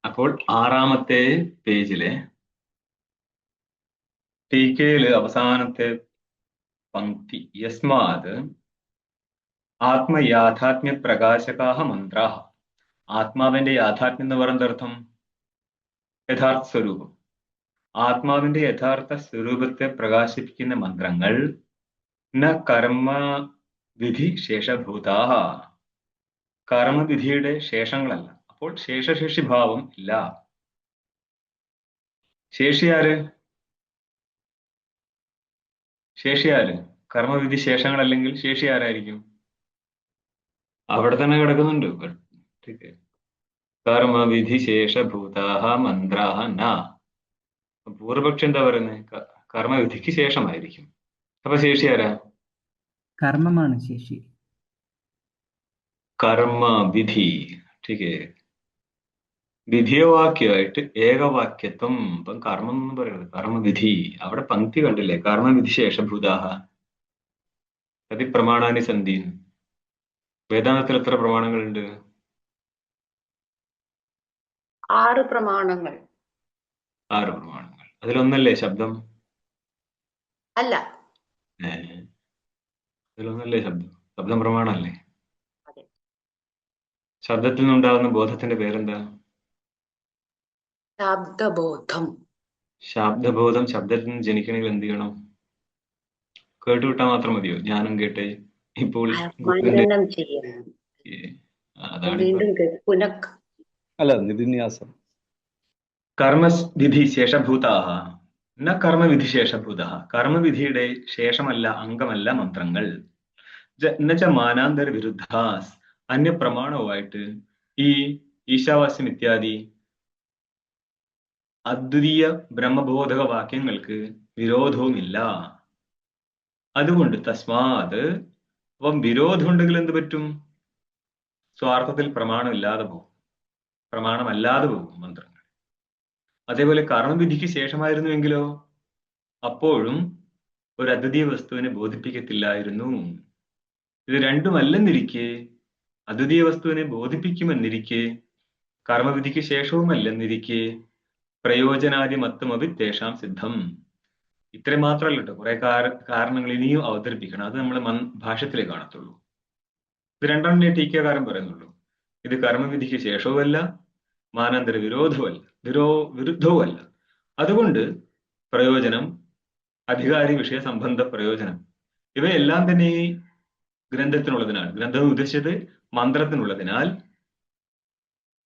അപ്പോൾ ആറാമത്തെ പേജിലെ ടീക്കയില് അവസാനത്തെ പങ്ക്തി യസ്മാത് ആത്മയാഥാത്മ്യ പ്രകാശകാഹ മന്ത്രാഹ. ആത്മാവിന്റെ യാഥാത്മ്യം എന്ന് പറയുന്ന അർത്ഥം യഥാർത്ഥ സ്വരൂപം. ആത്മാവിന്റെ യഥാർത്ഥ സ്വരൂപത്തെ പ്രകാശിപ്പിക്കുന്ന മന്ത്രങ്ങൾ ന കർമ്മ വിധി ശേഷഭൂതാഹ. കർമ്മവിധിയുടെ ശേഷങ്ങളല്ല. അപ്പോൾ ശേഷശേഷി ഭാവം ഇല്ല. ശേഷിയാര്? ശേഷിയാര്? കർമ്മവിധി ശേഷങ്ങളല്ലെങ്കിൽ ശേഷി ആരായിരിക്കും? അവിടെ തന്നെ കിടക്കുന്നുണ്ട്. കർമ്മവിധി ശേഷഭൂതാഹ മന്ത്രാഹ ന. പൂർവപക്ഷി എന്താ പറയുന്നത്? കർമ്മവിധിക്ക് ശേഷമായിരിക്കും. അപ്പൊ ശേഷി ആരാ? കർമ്മമാണ് ശേഷി. കർമ്മ വിധി. ठीक है. വിധിയവാക്യമായിട്ട് ഏകവാക്യത്വം. ഇപ്പം കർമ്മം എന്ന് പറയുന്നത് കർമ്മവിധി. അവിടെ പങ്ക്തി കണ്ടില്ലേ? കർമ്മവിധി ശേഷഭൂതാഹ അതി പ്രമാണാനി സന്ധി. വേദാന്തത്തിൽ എത്ര പ്രമാണങ്ങളുണ്ട്? 6 പ്രമാണങ്ങൾ. 6 പ്രമാണങ്ങൾ. അതിലൊന്നല്ലേ ശബ്ദം? അല്ല, അതിലൊന്നല്ലേ ശബ്ദം? ശബ്ദം പ്രമാണല്ലേ? അതെ. ശബ്ദത്തിൽ നിന്നുണ്ടാകുന്ന ബോധത്തിന്റെ പേരെന്താ? ശബ്ദബോധം. ശബ്ദബോധം. ശബ്ദത്തിൽ നിന്ന് ജനിക്കണമെങ്കിൽ എന്ത് ചെയ്യണം? കേട്ടുവിട്ടാൽ മാത്രം മതിയോ? ജ്ഞാനം കേട്ട് ഇപ്പോൾ മനനം ചെയ്യണം. അതാണ് വീണ്ടും പുനഃ അല്ല, നിധിന്യാസം. കർമ്മവിധി ശേഷഭൂതാഹ ന കർമ്മവിധി ശേഷഭൂത. കർമ്മവിധിയുടെ ശേഷമല്ല, അംഗമല്ല മന്ത്രങ്ങൾ. എന്നുവെച്ച മാനാന്തര വിരുദ്ധാസ്. അന്യപ്രമാണവുമായിട്ട് ഈ ഈശാവാസ്യം ഇത്യാദി അദ്വിതീയ ബ്രഹ്മബോധക വാക്യങ്ങൾക്ക് വിരോധവുമില്ല. അതുകൊണ്ട് തസ്മാത് അപ്പം വിരോധമുണ്ടെങ്കിൽ എന്ത് പറ്റും? സ്വാർത്ഥത്തിൽ പ്രമാണം ഇല്ലാതെ പോകും, പ്രമാണമല്ലാതെ പോകും മന്ത്രങ്ങൾ. അതേപോലെ കർമ്മവിധിക്ക് ശേഷമായിരുന്നുവെങ്കിലോ അപ്പോഴും ഒരു അദ്വിതീയ വസ്തുവിനെ ബോധിപ്പിക്കത്തില്ലായിരുന്നു. ഇത് രണ്ടുമല്ലെന്നിരിക്കെ, അദ്വിതീയ വസ്തുവിനെ ബോധിപ്പിക്കുമെന്നിരിക്കെ കർമ്മവിധിക്ക് ശേഷവുമല്ലെന്നിരിക്കെ പ്രയോജനാദിമത്വമപി തേഷാം സിദ്ധം. ഇത്രയും മാത്രമല്ല കേട്ടോ, കുറെ കാരണങ്ങൾ ഇനിയും അവതരിപ്പിക്കണം. അത് നമ്മൾ ഭാഷ്യത്തിലേ കാണത്തുള്ളൂ. ഇത് രണ്ടെണ്ണേ ടീക്കാകാരൻ പറയുന്നുള്ളൂ. ഇത് കർമ്മവിധിക്ക് ശേഷവുമല്ല, മാനാന്തര വിരോധവുമല്ല, വിരുദ്ധവുമല്ല. അതുകൊണ്ട് പ്രയോജനം, അധികാരി വിഷയ സംബന്ധ പ്രയോജനം, ഇവയെല്ലാം തന്നെ ഈ ഗ്രന്ഥത്തിനുള്ളതിനാൽ, ഗ്രന്ഥം ഉദ്ദേശിച്ചത് മന്ത്രത്തിനുള്ളതിനാൽ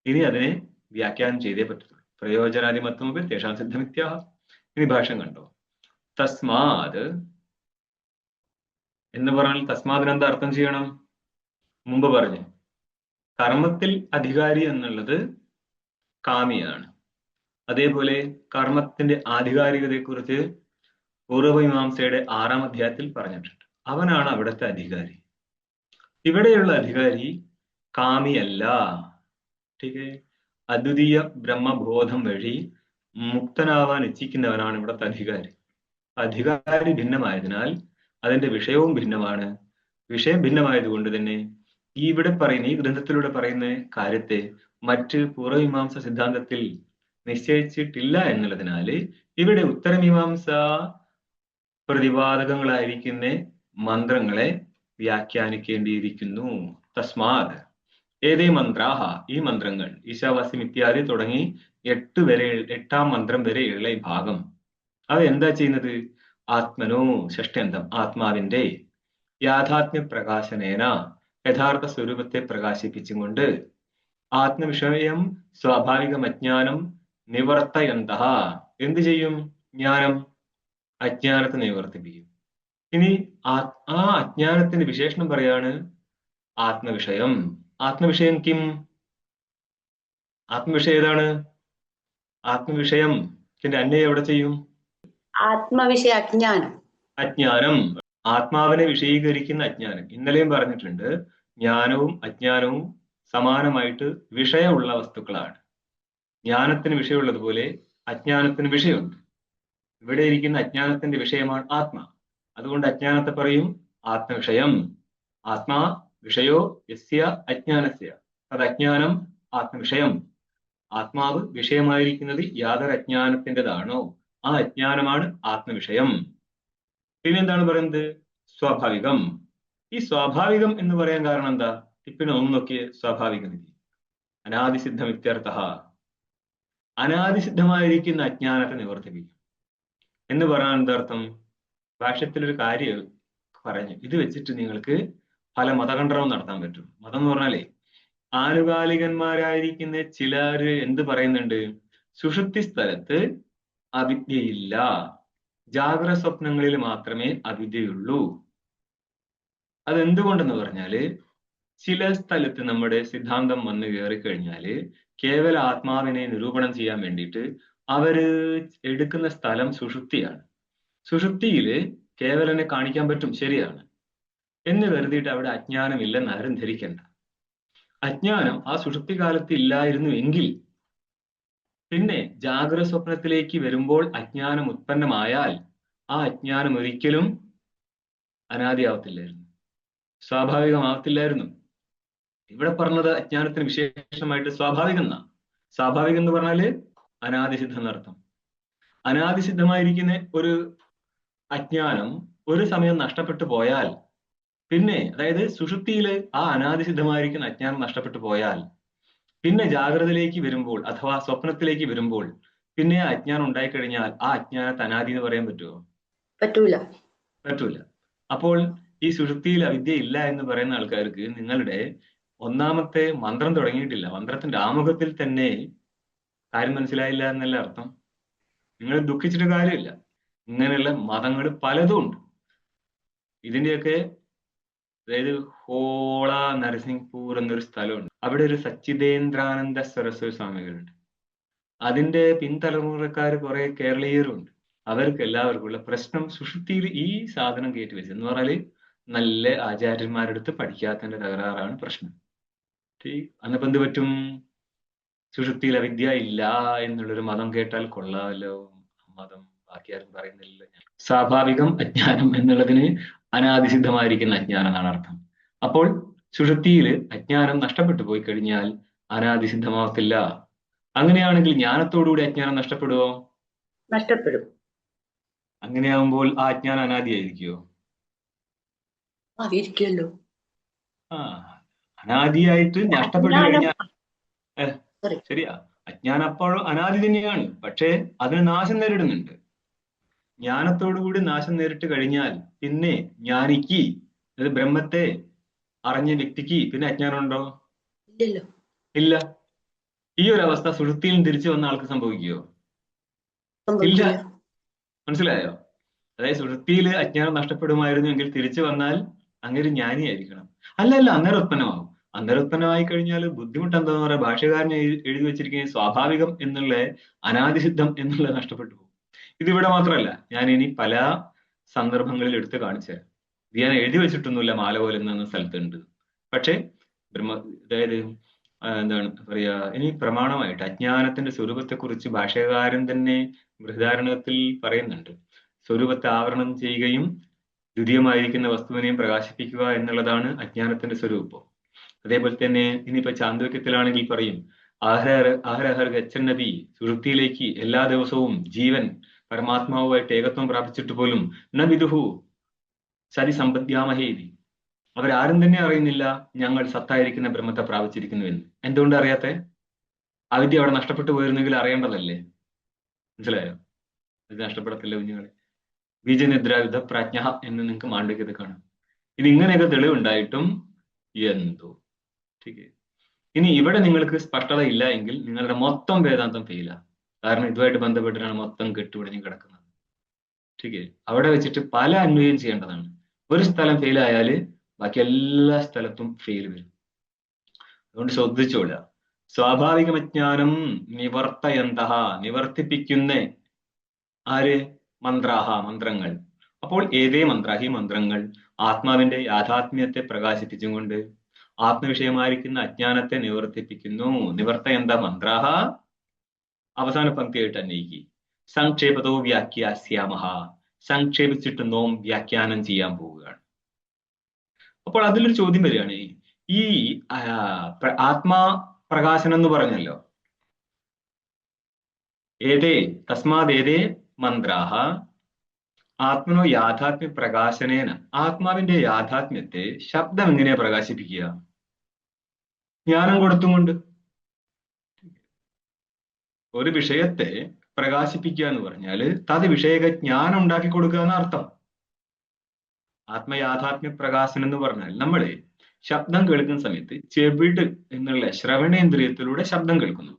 ഇനി അതിനെ വ്യാഖ്യാനം ചെയ്തേ പറ്റത്തുള്ളൂ. പ്രയോജനാദിമത്വമൊക്കെ തേഷാം സിദ്ധമിത്യാഹ. ഇനി ഭാഷ്യം കണ്ടോ. തസ്മാത് എന്ന് പറഞ്ഞാൽ തസ്മാതിന് എന്താ അർത്ഥം ചെയ്യണം? മുമ്പ് പറഞ്ഞു, കർമ്മത്തിൽ അധികാരി എന്നുള്ളത് കാമിയാണ്. അതേപോലെ കർമ്മത്തിന്റെ ആധികാരികതയെക്കുറിച്ച് പൂർവമീമാംസയുടെ 6-ാം അധ്യായത്തിൽ പറഞ്ഞിട്ടുണ്ട്. അവനാണ് അവിടുത്തെ അധികാരി. ഇവിടെയുള്ള അധികാരി കാമിയല്ല. ठीक അദ്വിതീയ ബ്രഹ്മബോധം വഴി മുക്തനാവാൻ ഇച്ഛിക്കുന്നവനാണ് ഇവിടുത്തെ അധികാരി. അധികാരി ഭിന്നമായതിനാൽ അതിന്റെ വിഷയവും ഭിന്നമാണ്. വിഷയം ഭിന്നമായതുകൊണ്ട് തന്നെ ഇവിടെ പറയുന്ന, ഈ ഗ്രന്ഥത്തിലൂടെ പറയുന്ന കാര്യത്തെ മറ്റ് പൂർവമീമാംസ സിദ്ധാന്തത്തിൽ നിശ്ചയിച്ചിട്ടില്ല എന്നുള്ളതിനാല് ഇവിടെ ഉത്തരമീമാംസ പ്രതിപാദകങ്ങളായിരിക്കുന്ന മന്ത്രങ്ങളെ വ്യാഖ്യാനിക്കേണ്ടിയിരിക്കുന്നു. തസ്മാത് ഏതേ മന്ത്രാഹ, ഈ മന്ത്രങ്ങൾ ഈശാവാസ്യം ഇത്യാദി തുടങ്ങി 8-ാം മന്ത്രം വരെയുള്ള ഈ ഭാഗം അവ എന്താ ചെയ്യുന്നത്? ആത്മനോ ഷഷ്ഠ്യന്തം, ആത്മാവിന്റെ യാഥാത്മ്യ പ്രകാശനേന, യഥാർത്ഥ സ്വരൂപത്തെ പ്രകാശിപ്പിച്ചും കൊണ്ട് ആത്മവിഷയം സ്വാഭാവികം അജ്ഞാനം നിവർത്തയന്തഃ, എന്ത് ചെയ്യും? ജ്ഞാനം അജ്ഞാനത്തെ നിവർത്തിപ്പിക്കും. ഇനി ആ അജ്ഞാനത്തിന്റെ വിശേഷണം പറയാണ് ആത്മവിഷയം. ആത്മവിഷയം കിം? ആത്മവിഷയം ഏതാണ്? ആത്മവിഷയത്തിന്റെ അന്വയം എവിടെ ചെയ്യും? ആത്മവിഷയ അജ്ഞാനം. അജ്ഞാനം, ആത്മാവിനെ വിഷയീകരിക്കുന്ന അജ്ഞാനം. ഇന്നലെയും പറഞ്ഞിട്ടുണ്ട്, ജ്ഞാനവും അജ്ഞാനവും സമാനമായിട്ട് വിഷയമുള്ള വസ്തുക്കളാണ്. ജ്ഞാനത്തിന് വിഷയമുള്ളതുപോലെ അജ്ഞാനത്തിന് വിഷയമുണ്ട്. ഇവിടെ ഇരിക്കുന്ന അജ്ഞാനത്തിന്റെ വിഷയമാണ് ആത്മ. അതുകൊണ്ട് അജ്ഞാനത്തെ പറയും ആത്മവിഷയം. ആത്മാ വിഷയോ യസ്യ അജ്ഞാനസ്യ, അത് അജ്ഞാനം ആത്മവിഷയം. ആത്മാവ് വിഷയമായിരിക്കുന്നത് യാതൊരു അജ്ഞാനത്തിൻ്റെതാണോ ആ അജ്ഞാനമാണ് ആത്മവിഷയം. പിന്നെന്താണ് പറയുന്നത്? സ്വാഭാവികം. ഈ സ്വാഭാവികം എന്ന് പറയാൻ കാരണം എന്താ? ഇപ്പിനെ ഒന്ന് നോക്കിയേ. സ്വാഭാവിക വിധി അനാദിസിദ്ധം ഇത്യർത്ഥ. അനാദിസിദ്ധമായിരിക്കുന്ന അജ്ഞാനത്തെ നിവർത്തിപ്പിക്കും എന്ന് പറയാൻ എന്താർത്ഥം? ഭാഷ്യത്തിലൊരു കാര്യം പറഞ്ഞു, ഇത് വെച്ചിട്ട് നിങ്ങൾക്ക് പല മതഖണ്ഡനവും നടത്താൻ പറ്റും. മതം എന്ന് പറഞ്ഞാലേ ആനുകാലികന്മാരായിരിക്കുന്ന ചിലര് എന്ത് പറയുന്നുണ്ട്? സുഷുപ്തി സ്ഥലത്ത് അവിദ്യയില്ല, ജാഗ്രത സ്വപ്നങ്ങളിൽ മാത്രമേ അവിദ്യയുള്ളൂ. അതെന്തുകൊണ്ടെന്ന് പറഞ്ഞാല് ചില സ്ഥലത്ത് നമ്മുടെ സിദ്ധാന്തം വന്ന് കയറിക്കഴിഞ്ഞാല് കേവല ആത്മാവിനെ നിരൂപണം ചെയ്യാൻ വേണ്ടിയിട്ട് അവര് എടുക്കുന്ന സ്ഥലം സുഷുപ്തിയാണ്. സുഷുപ്തിയില് കേവലനെ കാണിക്കാൻ പറ്റും, ശരിയാണ്, എന്ന് കരുതിയിട്ട് അവിടെ അജ്ഞാനം ഇല്ലെന്ന് ആരും ധരിക്കണ്ട. അജ്ഞാനം ആ സുഷുപ്തി കാലത്ത് ഇല്ലായിരുന്നു എങ്കിൽ പിന്നെ ജാഗ്രത സ്വപ്നത്തിലേക്ക് വരുമ്പോൾ അജ്ഞാനം ഉത്പന്നമായാൽ ആ അജ്ഞാനം ഒരിക്കലും അനാദിയാവത്തില്ലായിരുന്നു, സ്വാഭാവികമാവത്തില്ലായിരുന്നു. ഇവിടെ പറഞ്ഞത് അജ്ഞാനത്തിന് വിശേഷമായിട്ട് സ്വാഭാവികം എന്നാ. സ്വാഭാവികം എന്ന് പറഞ്ഞാല് അനാദിസിദ്ധം എന്നർത്ഥം. അനാദിസിദ്ധമായിരിക്കുന്ന ഒരു അജ്ഞാനം ഒരു സമയം നഷ്ടപ്പെട്ടു പോയാൽ പിന്നെ, അതായത് സുഷുപ്തിയില് ആ അനാദിസിദ്ധമായിരിക്കുന്ന അജ്ഞാനം നഷ്ടപ്പെട്ടു പോയാൽ പിന്നെ ജാഗ്രതയിലേക്ക് വരുമ്പോൾ അഥവാ സ്വപ്നത്തിലേക്ക് വരുമ്പോൾ പിന്നെ ആ അജ്ഞാനം ഉണ്ടായിക്കഴിഞ്ഞാൽ ആ അജ്ഞാനത്തെ അനാദി എന്ന് പറയാൻ പറ്റുമോ? പറ്റൂല. പറ്റൂല. അപ്പോൾ ഈ സുഷുപ്തിയിൽ അവിദ്യ ഇല്ല എന്ന് പറയുന്ന ആൾക്കാർക്ക് നിങ്ങളുടെ ഒന്നാമത്തെ മന്ത്രം തുടങ്ങിയിട്ടില്ല, മന്ത്രത്തിന്റെ ആമുഖത്തിൽ തന്നെ കാര്യം മനസ്സിലായില്ല എന്നല്ല അർത്ഥം. നിങ്ങൾ ദുഃഖിച്ചിട്ട് കാര്യമില്ല. ഇങ്ങനെയുള്ള മതങ്ങൾ പലതും ഉണ്ട്. ഇതിന്റെയൊക്കെ അതായത് ഹോള നരസിംഹപൂർ എന്നൊരു സ്ഥലമുണ്ട്. അവിടെ ഒരു സച്ചിദേന്ദ്രാനന്ദ സരസ്വതി സ്വാമികളുണ്ട്. അതിന്റെ പിൻതലമുറക്കാർ കുറെ കേരളീയരുണ്ട്. അവർക്ക് എല്ലാവർക്കും ഉള്ള പ്രശ്നം സുഷുപ്തിയിൽ ഈ സാധനം കയറ്റി വെച്ചത് എന്ന് പറഞ്ഞാല് നല്ല ആചാര്യന്മാരെടുത്ത് പഠിക്കാത്തതിന്റെ തകരാറാണ് പ്രശ്നം. അന്നിപ്പോ എന്ത് പറ്റും? സുഷുപ്തിയിൽ അവിദ്യ ഇല്ല എന്നുള്ളൊരു മതം കേട്ടാൽ കൊള്ളാമല്ലോ. മതം ബാക്കി ആരും പറയുന്നില്ല. സ്വാഭാവികം അജ്ഞാനം എന്നുള്ളതിന് അനാദിസിദ്ധമായിരിക്കുന്ന അജ്ഞാനം എന്നാണ് അർത്ഥം. അപ്പോൾ സുഷുപ്തിയിൽ അജ്ഞാനം നഷ്ടപ്പെട്ടു പോയി കഴിഞ്ഞാൽ അനാദിസിദ്ധമാവത്തില്ല. അങ്ങനെയാണെങ്കിൽ ജ്ഞാനത്തോടുകൂടി അജ്ഞാനം നഷ്ടപ്പെടുവോ? നഷ്ടപ്പെടും. അങ്ങനെയാകുമ്പോൾ ആ അജ്ഞാനം അനാദിയായിരിക്കുമോ? ആയിരിക്കുമല്ലോ. ആ, അനാദിയായിട്ട് നഷ്ടപ്പെട്ടു കഴിഞ്ഞാൽ ശരിയാ, അജ്ഞാനം അപ്പോഴും അനാദി തന്നെയാണ്. പക്ഷേ അതിന് നാശം നേരിടുന്നുണ്ട്. ജ്ഞാനത്തോടുകൂടി നാശം നേരിട്ട് കഴിഞ്ഞാൽ പിന്നെ ജ്ഞാനിക്ക്, അത് ബ്രഹ്മത്തെ അറിഞ്ഞ വ്യക്തിക്ക് പിന്നെ അജ്ഞാനം ഉണ്ടോ? ഇല്ലല്ലോ. ഇല്ല. ഈ ഒരു അവസ്ഥ സുഷുപ്തിയിൽ തിരിച്ചു വന്ന ആൾക്ക് സംഭവിക്കുമോ? ഇല്ല. മനസ്സിലായോ? അതായത് സുഷുപ്തിയിൽ അജ്ഞാനം നഷ്ടപ്പെടുമായിരുന്നു എങ്കിൽ തിരിച്ചു വന്നാൽ അങ്ങനെ ജ്ഞാനിയായിരിക്കണം. അല്ലല്ല, അന്നേരം ഉത്പന്നമാകും. അന്നേരം ഉത്പന്നമായി കഴിഞ്ഞാൽ ബുദ്ധിമുട്ട് എന്താന്ന് പറയാ, ഭാഷകാരനെ എഴുതി വെച്ചിരിക്കുന്ന സ്വാഭാവികം എന്നുള്ള അനാദിസിദ്ധം എന്നുള്ള നഷ്ടപ്പെട്ടു പോകും. ഇതിവിടെ മാത്രമല്ല, ഞാൻ ഇനി പല സന്ദർഭങ്ങളിൽ എടുത്ത് കാണിച്ചു തരാം. ഇത് ഞാൻ എഴുതി വെച്ചിട്ടൊന്നുമില്ല, മാലപോലം എന്ന സ്ഥലത്തുണ്ട്. പക്ഷെ അതായത് എന്താണ് പറയാ, ഇനി പ്രമാണമായിട്ട് അജ്ഞാനത്തിന്റെ സ്വരൂപത്തെക്കുറിച്ച് ഭാഷകാരൻ തന്നെ ബൃഹദാരണ്യത്തിൽ പറയുന്നുണ്ട്. സ്വരൂപത്തെ ആവരണം ചെയ്യുകയും ദ്വിതീയമായിരിക്കുന്ന വസ്തുവിനെയും പ്രകാശിപ്പിക്കുക എന്നുള്ളതാണ് അജ്ഞാനത്തിന്റെ സ്വരൂപം. അതേപോലെ തന്നെ ഇനിയിപ്പോ ചാന്തോക്യത്തിലാണെങ്കിൽ പറയും, ആഹരഹർ ഗച്ഛന്നതി, സുഷുപ്തിയിലേക്ക് എല്ലാ ദിവസവും ജീവൻ പരമാത്മാവുമായിട്ട് ഏകത്വം പ്രാപിച്ചിട്ട് പോലും ന വിദുഹു സതി സമ്പദ്യാമഹേതി, അവരാരും തന്നെ അറിയുന്നില്ല ഞങ്ങൾ സത്തായിരിക്കുന്ന ബ്രഹ്മത്തെ പ്രാപിച്ചിരിക്കുന്നു എന്ന്. എന്തുകൊണ്ട് അറിയാത്തെ? അവിദ്യ അവിടെ നഷ്ടപ്പെട്ടു പോയിരുന്നെങ്കിൽ അറിയേണ്ടതല്ലേ. മനസ്സിലായോ? ഇത് നഷ്ടപ്പെടത്തില്ല കുഞ്ഞുങ്ങളെ. ബീജനിദ്ര യുദ്ധപ്രാജ്ഞ എന്ന് നിങ്ങൾക്ക് മാണ്ഡവ്യത്തിൽ കാണാം. ഇത് ഇങ്ങനെയൊക്കെ തെളിവുണ്ടായിട്ടും എന്തോ ठीक ഇനി ഇവിടെ നിങ്ങൾക്ക് സ്പഷ്ടത ഇല്ല എങ്കിൽ നിങ്ങളുടെ മൊത്തം വേദാന്തം ഫെയിലാ. കാരണം ഇതുമായിട്ട് ബന്ധപ്പെട്ടിട്ടാണ് മൊത്തം കെട്ടുപിടിഞ്ഞ് കിടക്കുന്നത്. ठीक അവിടെ വെച്ചിട്ട് പല അന്വയം ചെയ്യേണ്ടതാണ്. ഒരു സ്ഥലം ഫെയിൽ ആയാല് ബാക്കി എല്ലാ സ്ഥലത്തും ഫെയിൽ വരും. അതുകൊണ്ട് ശ്രദ്ധിച്ചോളുക. സ്വാഭാവികമജ്ഞാനം നിവർത്തയന്തഃ, നിവർത്തിപ്പിക്കുന്ന ആര്? മന്ത്രാഹ, മന്ത്രങ്ങൾ. അപ്പോൾ ഏതേ മന്ത്രാഹി മന്ത്രങ്ങൾ ആത്മാവിന്റെ യാഥാത്മ്യത്തെ പ്രകാശിപ്പിച്ചും കൊണ്ട് ആത്മവിഷയമായിരിക്കുന്ന അജ്ഞാനത്തെ നിവർത്തിപ്പിക്കുന്നു. നിവർത്തയന്ത മന്ത്രാഹ, അവസാന പങ്ക്തിയായിട്ട് അന്വയിക്കി. സംക്ഷേപതോ വ്യാഖ്യാസ്യാമഹ, സംക്ഷേപിച്ചിട്ട് നോം വ്യാഖ്യാനം ചെയ്യാൻ പോവുകയാണ്. അപ്പോൾ അതിലൊരു ചോദ്യം വരികയാണ്, ഈ ആത്മാ പ്രകാശനം എന്ന് പറഞ്ഞല്ലോ, ഏതേ തസ്മാദേതേ മന്ത്രാഹ ആത്മനോ യാഥാത്മ്യ പ്രകാശനേന. ആത്മാവിന്റെ യാഥാത്മ്യത്തെ ശബ്ദം എങ്ങനെയാ പ്രകാശിപ്പിക്കുക? ജ്ഞാനം കൊടുത്തുകൊണ്ട്. ഒരു വിഷയത്തെ പ്രകാശിപ്പിക്കുക എന്ന് പറഞ്ഞാല് തത് വിഷയക ജ്ഞാനം ഉണ്ടാക്കി കൊടുക്കുക എന്ന അർത്ഥം. ആത്മയാഥാത്മ്യ പ്രകാശനം എന്ന് പറഞ്ഞാൽ നമ്മള് ശബ്ദം കേൾക്കുന്ന സമയത്ത് ചെവിട് എന്നുള്ള ശ്രവണേന്ദ്രിയത്തിലൂടെ ശബ്ദം കേൾക്കുന്നു.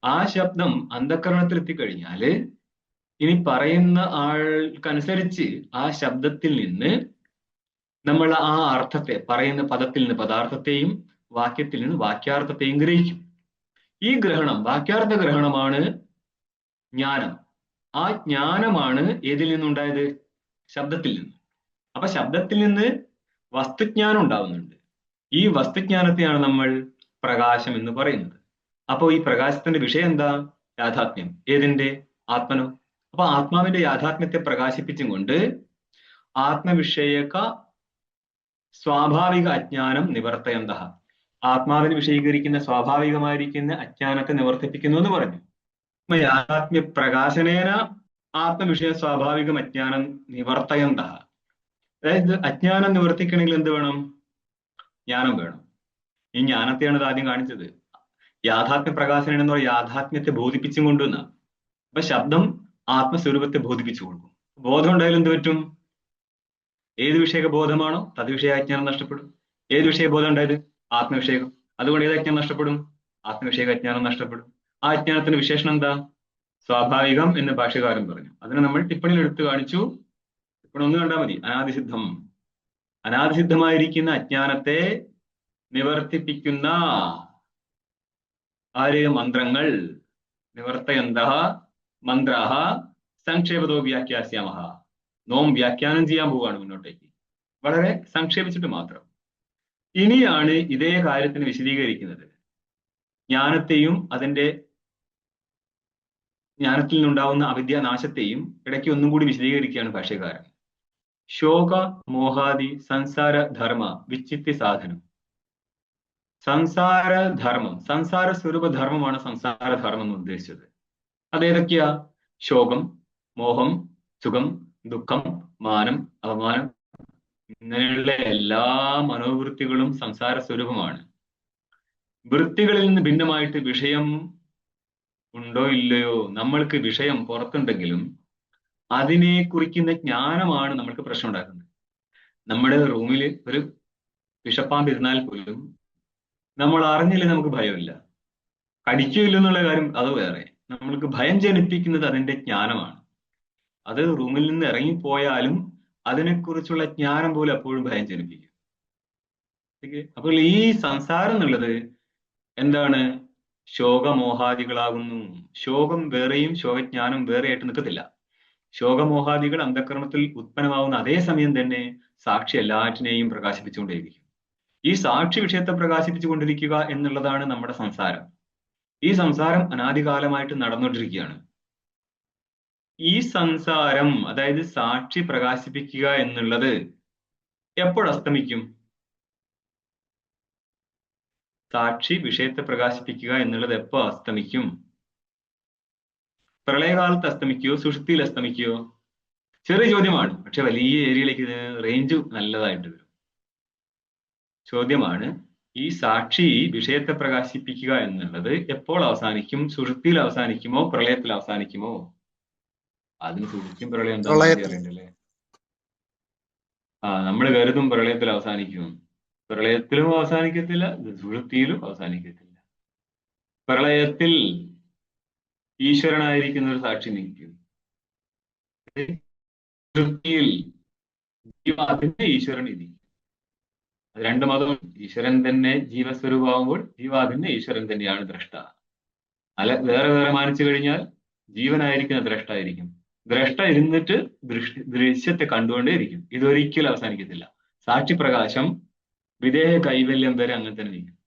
ആ ശബ്ദം അന്ധകരണത്തിൽ എത്തിക്കഴിഞ്ഞാല് ഇനി പറയുന്ന ആൾക്കനുസരിച്ച് ആ ശബ്ദത്തിൽ നിന്ന് നമ്മൾ ആ അർത്ഥത്തെ, പറയുന്ന പദത്തിൽ നിന്ന് പദാർത്ഥത്തെയും വാക്യത്തിൽ നിന്ന് വാക്യാർത്ഥത്തെയും ഗ്രഹിക്കും. ഈ ഗ്രഹണം, വാക്യാർത്ഥ ഗ്രഹണമാണ് ജ്ഞാനം. ആ ജ്ഞാനമാണ് ഏതിൽ നിന്നുണ്ടായത്? ശബ്ദത്തിൽ നിന്ന്. അപ്പൊ ശബ്ദത്തിൽ നിന്ന് വസ്തുജ്ഞാനം ഉണ്ടാവുന്നുണ്ട്. ഈ വസ്തുജ്ഞാനത്തെയാണ് നമ്മൾ പ്രകാശം എന്ന് പറയുന്നത്. അപ്പോ ഈ പ്രകാശത്തിന്റെ വിഷയം എന്താ? യാഥാത്മ്യം. ഏതിന്റെ? ആത്മനോ. അപ്പൊ ആത്മാവിന്റെ യാഥാത്മ്യത്തെ പ്രകാശിപ്പിച്ചും കൊണ്ട് ആത്മവിഷയക സ്വാഭാവിക അജ്ഞാനം നിവർത്തയന്തഃ. ആത്മാവിനെ വിഷയീകരിക്കുന്ന സ്വാഭാവികമായിരിക്കുന്ന അജ്ഞാനത്തെ നിവർത്തിപ്പിക്കുന്നു എന്ന് പറഞ്ഞു. യാഥാത്മ്യ പ്രകാശനേന ആത്മവിഷയ സ്വാഭാവികം അജ്ഞാനം നിവർത്തയന്തഃ. അതായത് അജ്ഞാനം നിവർത്തിക്കണമെങ്കിൽ എന്ത് വേണം? ജ്ഞാനം വേണം. ഈ ജ്ഞാനത്തെയാണ് ഇത് ആദ്യം കാണിച്ചത്. യാഥാത്മ്യ പ്രകാശനം എന്ന് പറയുന്ന യാഥാത്മ്യത്തെ ബോധിപ്പിച്ചും കൊണ്ടുവന്ന. അപ്പൊ ശബ്ദം ആത്മസ്വരൂപത്തെ ബോധിപ്പിച്ചു കൊടുക്കും. ബോധം ഉണ്ടായാലും എന്ത് പറ്റും? ഏത് വിഷയക ബോധമാണോ തത് വിഷയ അജ്ഞാനം നഷ്ടപ്പെടും. ഏത് വിഷയബോധം ഉണ്ടായത്? ആത്മവിഷയകം. അതുകൊണ്ട് ഏത് അജ്ഞാനം നഷ്ടപ്പെടും? ആത്മവിഷയക അജ്ഞാനം നഷ്ടപ്പെടും. ആ അജ്ഞാനത്തിന്റെ വിശേഷണം എന്താ? സ്വാഭാവികം എന്ന് ഭാഷ്യകാരൻ പറഞ്ഞു. അതിനെ നമ്മൾ ടിപ്പണിയിൽ എടുത്തു കാണിച്ചു. ടിപ്പണി ഒന്ന് കണ്ടാൽ മതി. അനാദിസിദ്ധം. അനാദിസിദ്ധമായിരിക്കുന്ന അജ്ഞാനത്തെ നിവർത്തിപ്പിക്കുന്ന മന്ത്രങ്ങൾ. നിവർത്തയന്തഃ മന്ത്രാഹ സംക്ഷേപതോ വ്യാഖ്യാസ്യാമഹ. നോം വ്യാഖ്യാനം ചെയ്യാൻ പോവുകയാണ് മുന്നോട്ടേക്ക്, വളരെ സംക്ഷേപിച്ചിട്ട് മാത്രം. ഇനിയാണ് ഇതേ കാര്യത്തിന് വിശദീകരിക്കുന്നത്. ജ്ഞാനത്തെയും അതിന്റെ ജ്ഞാനത്തിൽ നിന്നുണ്ടാവുന്ന അവിദ്യാനാശത്തെയും ഇടയ്ക്ക് ഒന്നും കൂടി വിശദീകരിക്കുകയാണ് ഭാഷ്യകാരൻ. ശോക മോഹാദി സംസാര ധർമ്മ വിച്ഛിത്തി സാധനം. സംസാരധർമ്മം, സംസാര സ്വരൂപധർമ്മമാണ് സംസാരധർമ്മം എന്ന് ഉദ്ദേശിച്ചത്. അതേതൊക്കെയാ? ശോകം, മോഹം, സുഖം, ദുഃഖം, മാനം, അപമാനം, ഇങ്ങനെയുള്ള എല്ലാ മനോവൃത്തികളും സംസാര സ്വരൂപമാണ്. വൃത്തികളിൽ നിന്ന് ഭിന്നമായിട്ട് വിഷയം ഉണ്ടോ ഇല്ലയോ? നമ്മൾക്ക് വിഷയം പുറത്തുണ്ടെങ്കിലും അതിനെ കുറിക്കുന്ന ജ്ഞാനമാണ് നമ്മൾക്ക് പ്രശ്നം ഉണ്ടാക്കുന്നത്. നമ്മുടെ റൂമിൽ ഒരു വിഷപ്പാമ്പ് ഇരുന്നാൽ പോലും നമ്മൾ അറിഞ്ഞില്ല, നമുക്ക് ഭയമില്ല. കടിക്കില്ല എന്നുള്ള കാര്യം അത് വേറെ. നമ്മൾക്ക് ഭയം ജനിപ്പിക്കുന്നത് അതിന്റെ ജ്ഞാനമാണ്. അത് റൂമിൽ നിന്ന് ഇറങ്ങിപ്പോയാലും അതിനെക്കുറിച്ചുള്ള ജ്ഞാനം പോലും എപ്പോഴും ഭയം ജനിപ്പിക്കും. അപ്പോൾ ഈ സംസാരം എന്നുള്ളത് എന്താണ്? ശോകമോഹാദികളാകുന്നു. ശോകം വേറെയും ശോകജ്ഞാനം വേറെ ആയിട്ട് നിൽക്കത്തില്ല. ശോകമോഹാദികൾ അന്ധകരണത്തിൽ ഉത്പന്നമാവുന്ന അതേ സമയം തന്നെ സാക്ഷി എല്ലാറ്റിനെയും പ്രകാശിപ്പിച്ചുകൊണ്ടേയിരിക്കും. ഈ സാക്ഷി വിഷയത്തെ പ്രകാശിപ്പിച്ചുകൊണ്ടിരിക്കുക എന്നുള്ളതാണ് നമ്മുടെ സംസാരം. ഈ സംസാരം അനാദികാലമായിട്ട് നടന്നുകൊണ്ടിരിക്കുകയാണ്. ഈ സംസാരം, അതായത് സാക്ഷി പ്രകാശിപ്പിക്കുക എന്നുള്ളത് എപ്പോൾ അസ്തമിക്കും? സാക്ഷി വിഷയത്തെ പ്രകാശിപ്പിക്കുക എന്നുള്ളത് എപ്പോ അസ്തമിക്കും? പ്രളയകാലത്ത് അസ്തമിക്കുകയോ സുഷുപ്തിയിൽ അസ്തമിക്കുകയോ? ചെറിയ ചോദ്യമാണ്, പക്ഷെ വലിയ ഏരിയയിലേക്ക് റേഞ്ച് നല്ലതായിട്ട് വരും. ചോദ്യമാണ്, ഈ സാക്ഷി വിഷയത്തെ പ്രകാശിപ്പിക്കുക എന്നുള്ളത് എപ്പോൾ അവസാനിക്കും? സുഷുപ്തിയിൽ അവസാനിക്കുമോ പ്രളയത്തിൽ അവസാനിക്കുമോ? അതിന് സുഷുപ്തിയും പ്രളയം എന്താണെന്ന് അറിയണ്ടല്ലേ. നമ്മൾ കരുതും പ്രളയത്തിൽ അവസാനിക്കും. പ്രളയത്തിലും അവസാനിക്കത്തില്ല, സുഷുപ്തിയിലും അവസാനിക്കത്തില്ല. പ്രളയത്തിൽ ഈശ്വരനായിരിക്കുന്ന ഒരു സാക്ഷി നിൽക്കും. സുഷുപ്തിയിൽ ജീവാദിന്റെ ഈശ്വരൻ ഇരിക്കും. അത് രണ്ടു മതവും. ഈശ്വരൻ തന്നെ ജീവസ്വരൂപമാകുമ്പോൾ ജീവാദിന്റെ ഈശ്വരൻ തന്നെയാണ് ദ്രഷ്ട. അല്ല, വേറെ വേറെ മാനിച്ചു കഴിഞ്ഞാൽ ജീവനായിരിക്കുന്ന ദ്രഷ്ട ആയിരിക്കും. ദ്രഷ്ട ഇരുന്നിട്ട് ദൃശ്യത്തെ കണ്ടുകൊണ്ടേയിരിക്കും. ഇതൊരിക്കലും അവസാനിക്കത്തില്ല. സാക്ഷി പ്രകാശം വിദേഹ കൈവല്യം വരെ അങ്ങനെ തന്നെ നിൽക്കും.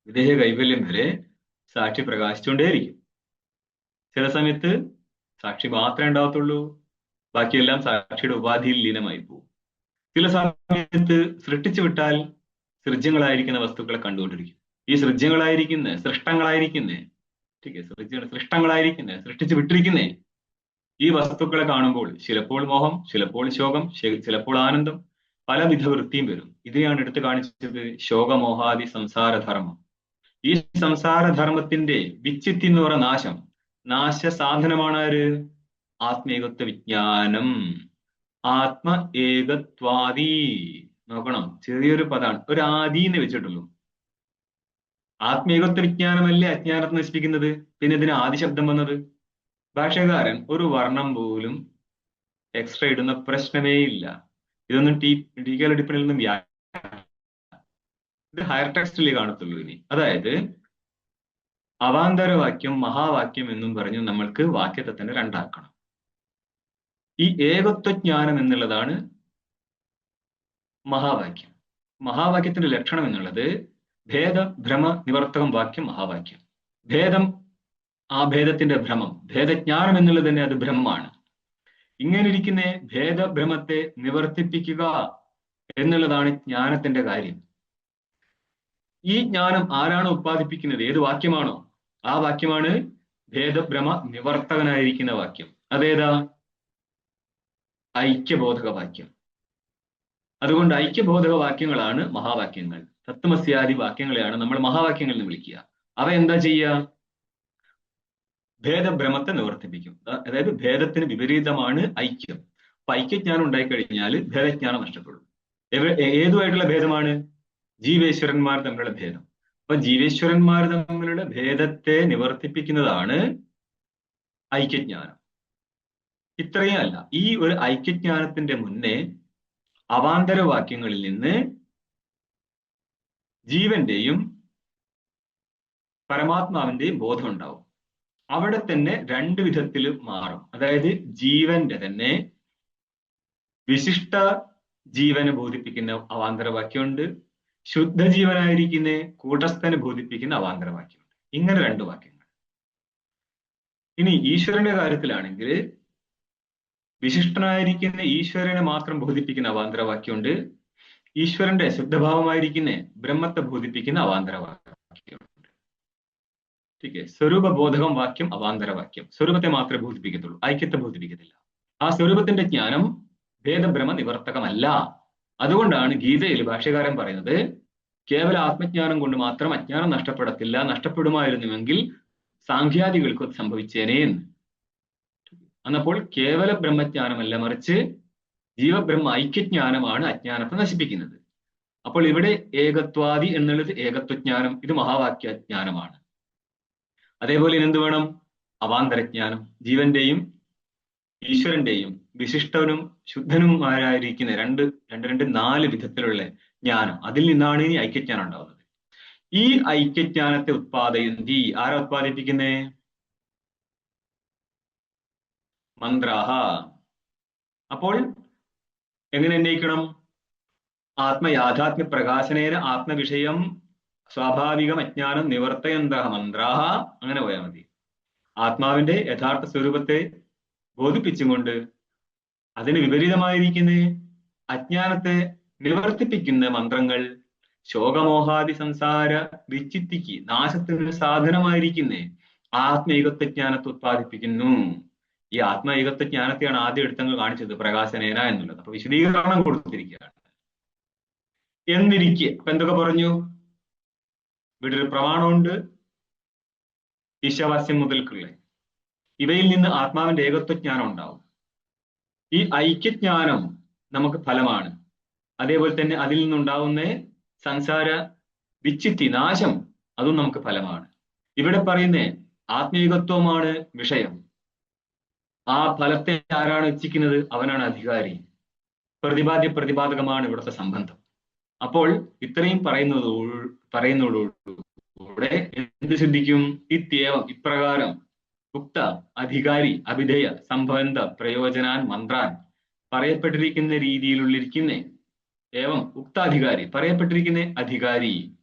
വിദേഹ കൈവല്യം വരെ സാക്ഷി പ്രകാശിച്ചുകൊണ്ടേയിരിക്കും. ചില സമയത്ത് സാക്ഷി മാത്രമേ ഉണ്ടാവത്തുള്ളൂ, ബാക്കിയെല്ലാം സാക്ഷിയുടെ ഉപാധിയിൽ ലീനമായി പോകും. ചില സമയത്ത് സൃഷ്ടിച്ചു വിട്ടാൽ സൃജ്യങ്ങളായിരിക്കുന്ന വസ്തുക്കളെ കണ്ടുകൊണ്ടിരിക്കും. ഈ സൃജ്യങ്ങളായിരിക്കുന്നേ, സൃഷ്ടങ്ങളായിരിക്കുന്നേ, സൃഷ്ടങ്ങളായിരിക്കുന്നേ, സൃഷ്ടിച്ചു വിട്ടിരിക്കുന്നേ ഈ വസ്തുക്കളെ കാണുമ്പോൾ ചിലപ്പോൾ മോഹം, ചിലപ്പോൾ ശോകം, ചിലപ്പോൾ ആനന്ദം, പലവിധ വൃത്തിയും വരും. ഇതിനെയാണ് എടുത്തു കാണിച്ചത് ശോകമോഹാദി സംസാരധർമ്മം. ഈ സംസാരധർമ്മത്തിന്റെ വിച്ഛിത്തി എന്ന് പറയുന്ന നാശം, നാശ സാധനമാണ് ആര്? ആത്മേകത്വ വിജ്ഞാനം. ആത്മ ഏകത്വാദി. നോക്കണം, ചെറിയൊരു പദമാണ്, ഒരു ആദി എന്ന് വെച്ചിട്ടുള്ളൂ. ആത്മേകത്വ വിജ്ഞാനമല്ലേ അജ്ഞാനത്തെ നശിപ്പിക്കുന്നത്? പിന്നെ ഇതിന് ആദിശബ്ദം വന്നത്? ഭാഷകാരൻ ഒരു വർണ്ണം പോലും എക്സ്ട്രാ ഇടുന്ന പ്രശ്നമേ ഇല്ല. ഇതൊന്നും ടീക്കൽ അടിപ്പണിൽ നിന്നും ഇത് ഹയർ ടെക്സ്റ്റിലേ കാണത്തുള്ളൂ ഇനി. അതായത് അവാന്തരവാക്യം, മഹാവാക്യം എന്നും പറഞ്ഞു നമ്മൾക്ക് വാക്യത്തെ തന്നെ രണ്ടാക്കണം. ഈ ഏകത്വജ്ഞാനം എന്നുള്ളതാണ് മഹാവാക്യം. മഹാവാക്യത്തിന്റെ ലക്ഷണം എന്നുള്ളത് ഭേദ ഭ്രമ നിവർത്തകം വാക്യം മഹാവാക്യം. ഭേദം, ആ ഭേദത്തിന്റെ ഭ്രമം, ഭേദജ്ഞാനം എന്നുള്ളത് തന്നെ അത് ബ്രഹ്മമാണ്. ഇങ്ങനെ ഇരിക്കുന്ന ഭേദഭ്രമത്തെ നിവർത്തിപ്പിക്കുക എന്നുള്ളതാണ് ജ്ഞാനത്തിന്റെ കാര്യം. ഈ ജ്ഞാനം ആരാണ് ഉത്പാദിപ്പിക്കുന്നത്? ഏത് വാക്യമാണോ ആ വാക്യമാണ് ഭേദഭ്രമ നിവർത്തകനായിരിക്കുന്ന വാക്യം. അതേതാ? ഐക്യബോധക വാക്യം. അതുകൊണ്ട് ഐക്യബോധക വാക്യങ്ങളാണ് മഹാവാക്യങ്ങൾ. തത്വമസ്യാദി വാക്യങ്ങളെയാണ് നമ്മൾ മഹാവാക്യങ്ങൾ എന്ന് വിളിക്കുക. അവ എന്താ ചെയ്യുക? ഭേദഭ്രമത്തെ നിവർത്തിപ്പിക്കും. അതായത് ഭേദത്തിന് വിപരീതമാണ് ഐക്യം. അപ്പൊ ഐക്യജ്ഞാനം ഉണ്ടായിക്കഴിഞ്ഞാൽ ഭേദജ്ഞാനം നഷ്ടപ്പെടും. ഏതുമായിട്ടുള്ള ഭേദമാണ്? ജീവേശ്വരന്മാർ തമ്മിലുള്ള ഭേദം. അപ്പൊ ജീവേശ്വരന്മാർ തമ്മിലുള്ള ഭേദത്തെ നിവർത്തിപ്പിക്കുന്നതാണ് ഐക്യജ്ഞാനം. ഇത്രയും അല്ല, ഈ ഒരു ഐക്യജ്ഞാനത്തിന്റെ മുന്നേ അവാന്തരവാക്യങ്ങളിൽ നിന്ന് ജീവന്റെയും പരമാത്മാവിന്റെയും ബോധം ഉണ്ടാവും. അവിടെ തന്നെ രണ്ട് വിധത്തിൽ മാറും. അതായത് ജീവന്റെ തന്നെ വിശിഷ്ട ജീവനെ ബോധിപ്പിക്കുന്ന അവാന്തരവാക്യമുണ്ട്, ശുദ്ധജീവനായിരിക്കുന്ന കൂട്ടസ്ഥനെ ബോധിപ്പിക്കുന്ന അവാന്തരവാക്യമുണ്ട്. ഇങ്ങനെ രണ്ട് വാക്യങ്ങൾ. ഇനി ഈശ്വരന്റെ കാര്യത്തിലാണെങ്കിൽ വിശിഷ്ടനായിരിക്കുന്ന ഈശ്വരനെ മാത്രം ബോധിപ്പിക്കുന്ന അവാന്തരവാക്യമുണ്ട്, ഈശ്വരന്റെ ശുദ്ധഭാവമായിരിക്കുന്ന ബ്രഹ്മത്തെ ബോധിപ്പിക്കുന്ന അവാന്തരവാക്യമുണ്ട്. സ്വരൂപബോധകം വാക്യം അവാന്തരവാക്യം. സ്വരൂപത്തെ മാത്രമേ ബോധിപ്പിക്കത്തുള്ളൂ, ഐക്യത്തെ ബോധിപ്പിക്കത്തില്ല. ആ സ്വരൂപത്തിന്റെ ജ്ഞാനം ഭേദഭ്രമ നിവർത്തകമല്ല. അതുകൊണ്ടാണ് ഗീതയിൽ ഭാഷ്യകാരൻ പറയുന്നത് കേവല ആത്മജ്ഞാനം കൊണ്ട് മാത്രം അജ്ഞാനം നഷ്ടപ്പെടത്തില്ല, നഷ്ടപ്പെടുമായിരുന്നുവെങ്കിൽ സാഖ്യാദികൾക്ക് സംഭവിച്ചേനേ. എന്നപ്പോൾ കേവല ബ്രഹ്മജ്ഞാനമല്ല, മറിച്ച് ജീവബ്രഹ്മ ഐക്യജ്ഞാനമാണ് അജ്ഞാനത്തെ നശിപ്പിക്കുന്നത്. അപ്പോൾ ഇവിടെ ഏകത്വാദി എന്നുള്ളത് ഏകത്വജ്ഞാനം, ഇത് മഹാവാക്യജ്ഞാനമാണ്. അതേപോലെ എന്ത് വേണം? അവാന്തരജ്ഞാനം. ജീവന്റെയും ഈശ്വരന്റെയും വിശിഷ്ടനും ശുദ്ധനുമാരായിരിക്കുന്ന രണ്ട് നാല് വിധത്തിലുള്ള ജ്ഞാനം, അതിൽ നിന്നാണ് ഇനി ഐക്യജ്ഞാനം ഉണ്ടാവുന്നത്. ഈ ഐക്യജ്ഞാനത്തെ ഉത്പാദയന്തി ആരാ ഉത്പാദിപ്പിക്കുന്നേ? മന്ത്രാഹ. അപ്പോൾ എങ്ങനെ ഉന്നയിക്കണം? ആത്മയാഥാത്മ്യ പ്രകാശനേന ആത്മവിഷയം സ്വാഭാവികം അജ്ഞാനം നിവർത്തയന്ത മന്ത്രാഹ. അങ്ങനെ പോയാൽ മതി. ആത്മാവിന്റെ യഥാർത്ഥ സ്വരൂപത്തെ ബോധിപ്പിച്ചുകൊണ്ട് അതിന് വിപരീതമായിരിക്കുന്ന അജ്ഞാനത്തെ നിവർത്തിപ്പിക്കുന്ന മന്ത്രങ്ങൾ ശോകമോഹാദി സംസാര വിച്ഛിത്തിക്ക് നാശത്തിന് സാധനമായിരിക്കുന്ന ആത്മൈകത്വജ്ഞാനത്തെ ഉത്പാദിപ്പിക്കുന്നു. ഈ ആത്മൈകത്വജ്ഞാനത്തെയാണ് ആദ്യം എടുത്തങ്ങ് കാണിച്ചത് പ്രകാശനേന എന്നുള്ളത്. അപ്പൊ വിശദീകരണം കൊടുത്തിരിക്കുകയാണ്. എന്നിരിക്കെ അപ്പൊ എന്തൊക്കെ പറഞ്ഞു? ഇവിടെ ഒരു പ്രമാണമുണ്ട്, ഈശാവാസ്യം മുതൽക്കുള്ള. ഇവയിൽ നിന്ന് ആത്മാവിന്റെ ഏകത്വജ്ഞാനം ഉണ്ടാവും. ഈ ഐക്യജ്ഞാനം നമുക്ക് ഫലമാണ്. അതേപോലെ തന്നെ അതിൽ നിന്നുണ്ടാവുന്ന സംസാര വിച്ഛിത്തി നാശം, അതും നമുക്ക് ഫലമാണ്. ഇവിടെ പറയുന്ന ആത്മീകത്വമാണ് വിഷയം. ആ ഫലത്തെ ആരാണ് ഇച്ഛിക്കുന്നത്? അവനാണ് അധികാരി. പ്രതിപാദ്യമാണ് ഇവിടുത്തെ സംബന്ധം. അപ്പോൾ ഇത്രയും പറയുന്നതോടുകൂടെ എന്ത് സിദ്ധിക്കും? ഇത്യേവം, ഇപ്രകാരം ഉക്ത അധികാരി അഭിധേയ സംബന്ധ പ്രയോജനാൻ മന്ത്രാൻ പറയപ്പെട്ടിരിക്കുന്ന രീതിയിലുള്ളിരിക്കുന്ന ഏവം ഉക്താധികാരി പറയപ്പെട്ടിരിക്കുന്ന അധികാരി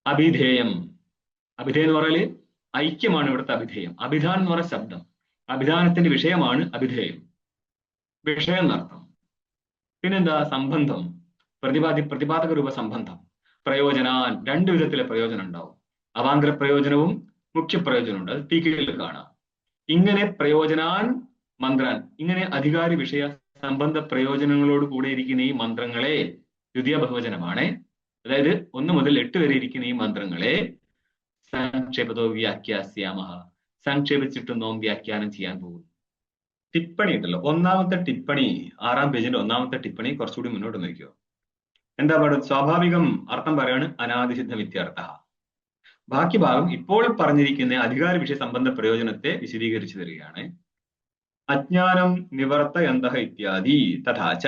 അഭിധേയം. അഭിധേയം എന്ന് പറഞ്ഞാല് ഐക്യമാണ് ഇവിടുത്തെ അഭിധേയം. അഭിധാനം എന്ന് പറഞ്ഞ ശബ്ദം, അഭിധാനത്തിന്റെ വിഷയമാണ് അഭിധേയം, വിഷയം എന്നർത്ഥം. പിന്നെന്താ? സംബന്ധം, പ്രതിപാദക രൂപ സംബന്ധം. പ്രയോജനാൻ, രണ്ട് വിധത്തിലെ പ്രയോജനം ഉണ്ടാവും. അവാന്തര പ്രയോജനവും മുഖ്യ പ്രയോജനമുണ്ട്. അത് ടീക്കയിൽ കാണാം. ഇങ്ങനെ പ്രയോജനാൻ മന്ത്രാൻ, ഇങ്ങനെ അധികാരി വിഷയ സംബന്ധ പ്രയോജനങ്ങളോട് കൂടെ ഇരിക്കുന്ന ഈ മന്ത്രങ്ങളെ, ദ്വിതീയ ബഹുവചനമാണ്, അതായത് 1 മുതൽ 8 വരെ ഇരിക്കുന്ന ഈ മന്ത്രങ്ങളെ സംക്ഷേപതോ വ്യാഖ്യാസ്യാമഹ, സംക്ഷേപിച്ചിട്ട് നോം വ്യാഖ്യാനം ചെയ്യാൻ പോകും. ടിപ്പണി ഉണ്ടല്ലോ, ഒന്നാമത്തെ ടിപ്പണി, 6-ാം പേജിന്റെ ഒന്നാമത്തെ ടിപ്പണി കുറച്ചുകൂടി മുന്നോട്ട് നോക്കിയോ. എന്താ പറയുക? സ്വാഭാവികം അർത്ഥം പറയാണ് അനാദിസിദ്ധ വിദ്യാർത്ഥ. ബാക്കി ഭാഗം ഇപ്പോൾ പറഞ്ഞിരിക്കുന്ന അധികാര വിഷയ സംബന്ധ പ്രയോജനത്തെ വിശദീകരിച്ചു തരികയാണ്. അജ്ഞാനം നിവർത്തയന്തഃ ഇത്യാദി തഥാച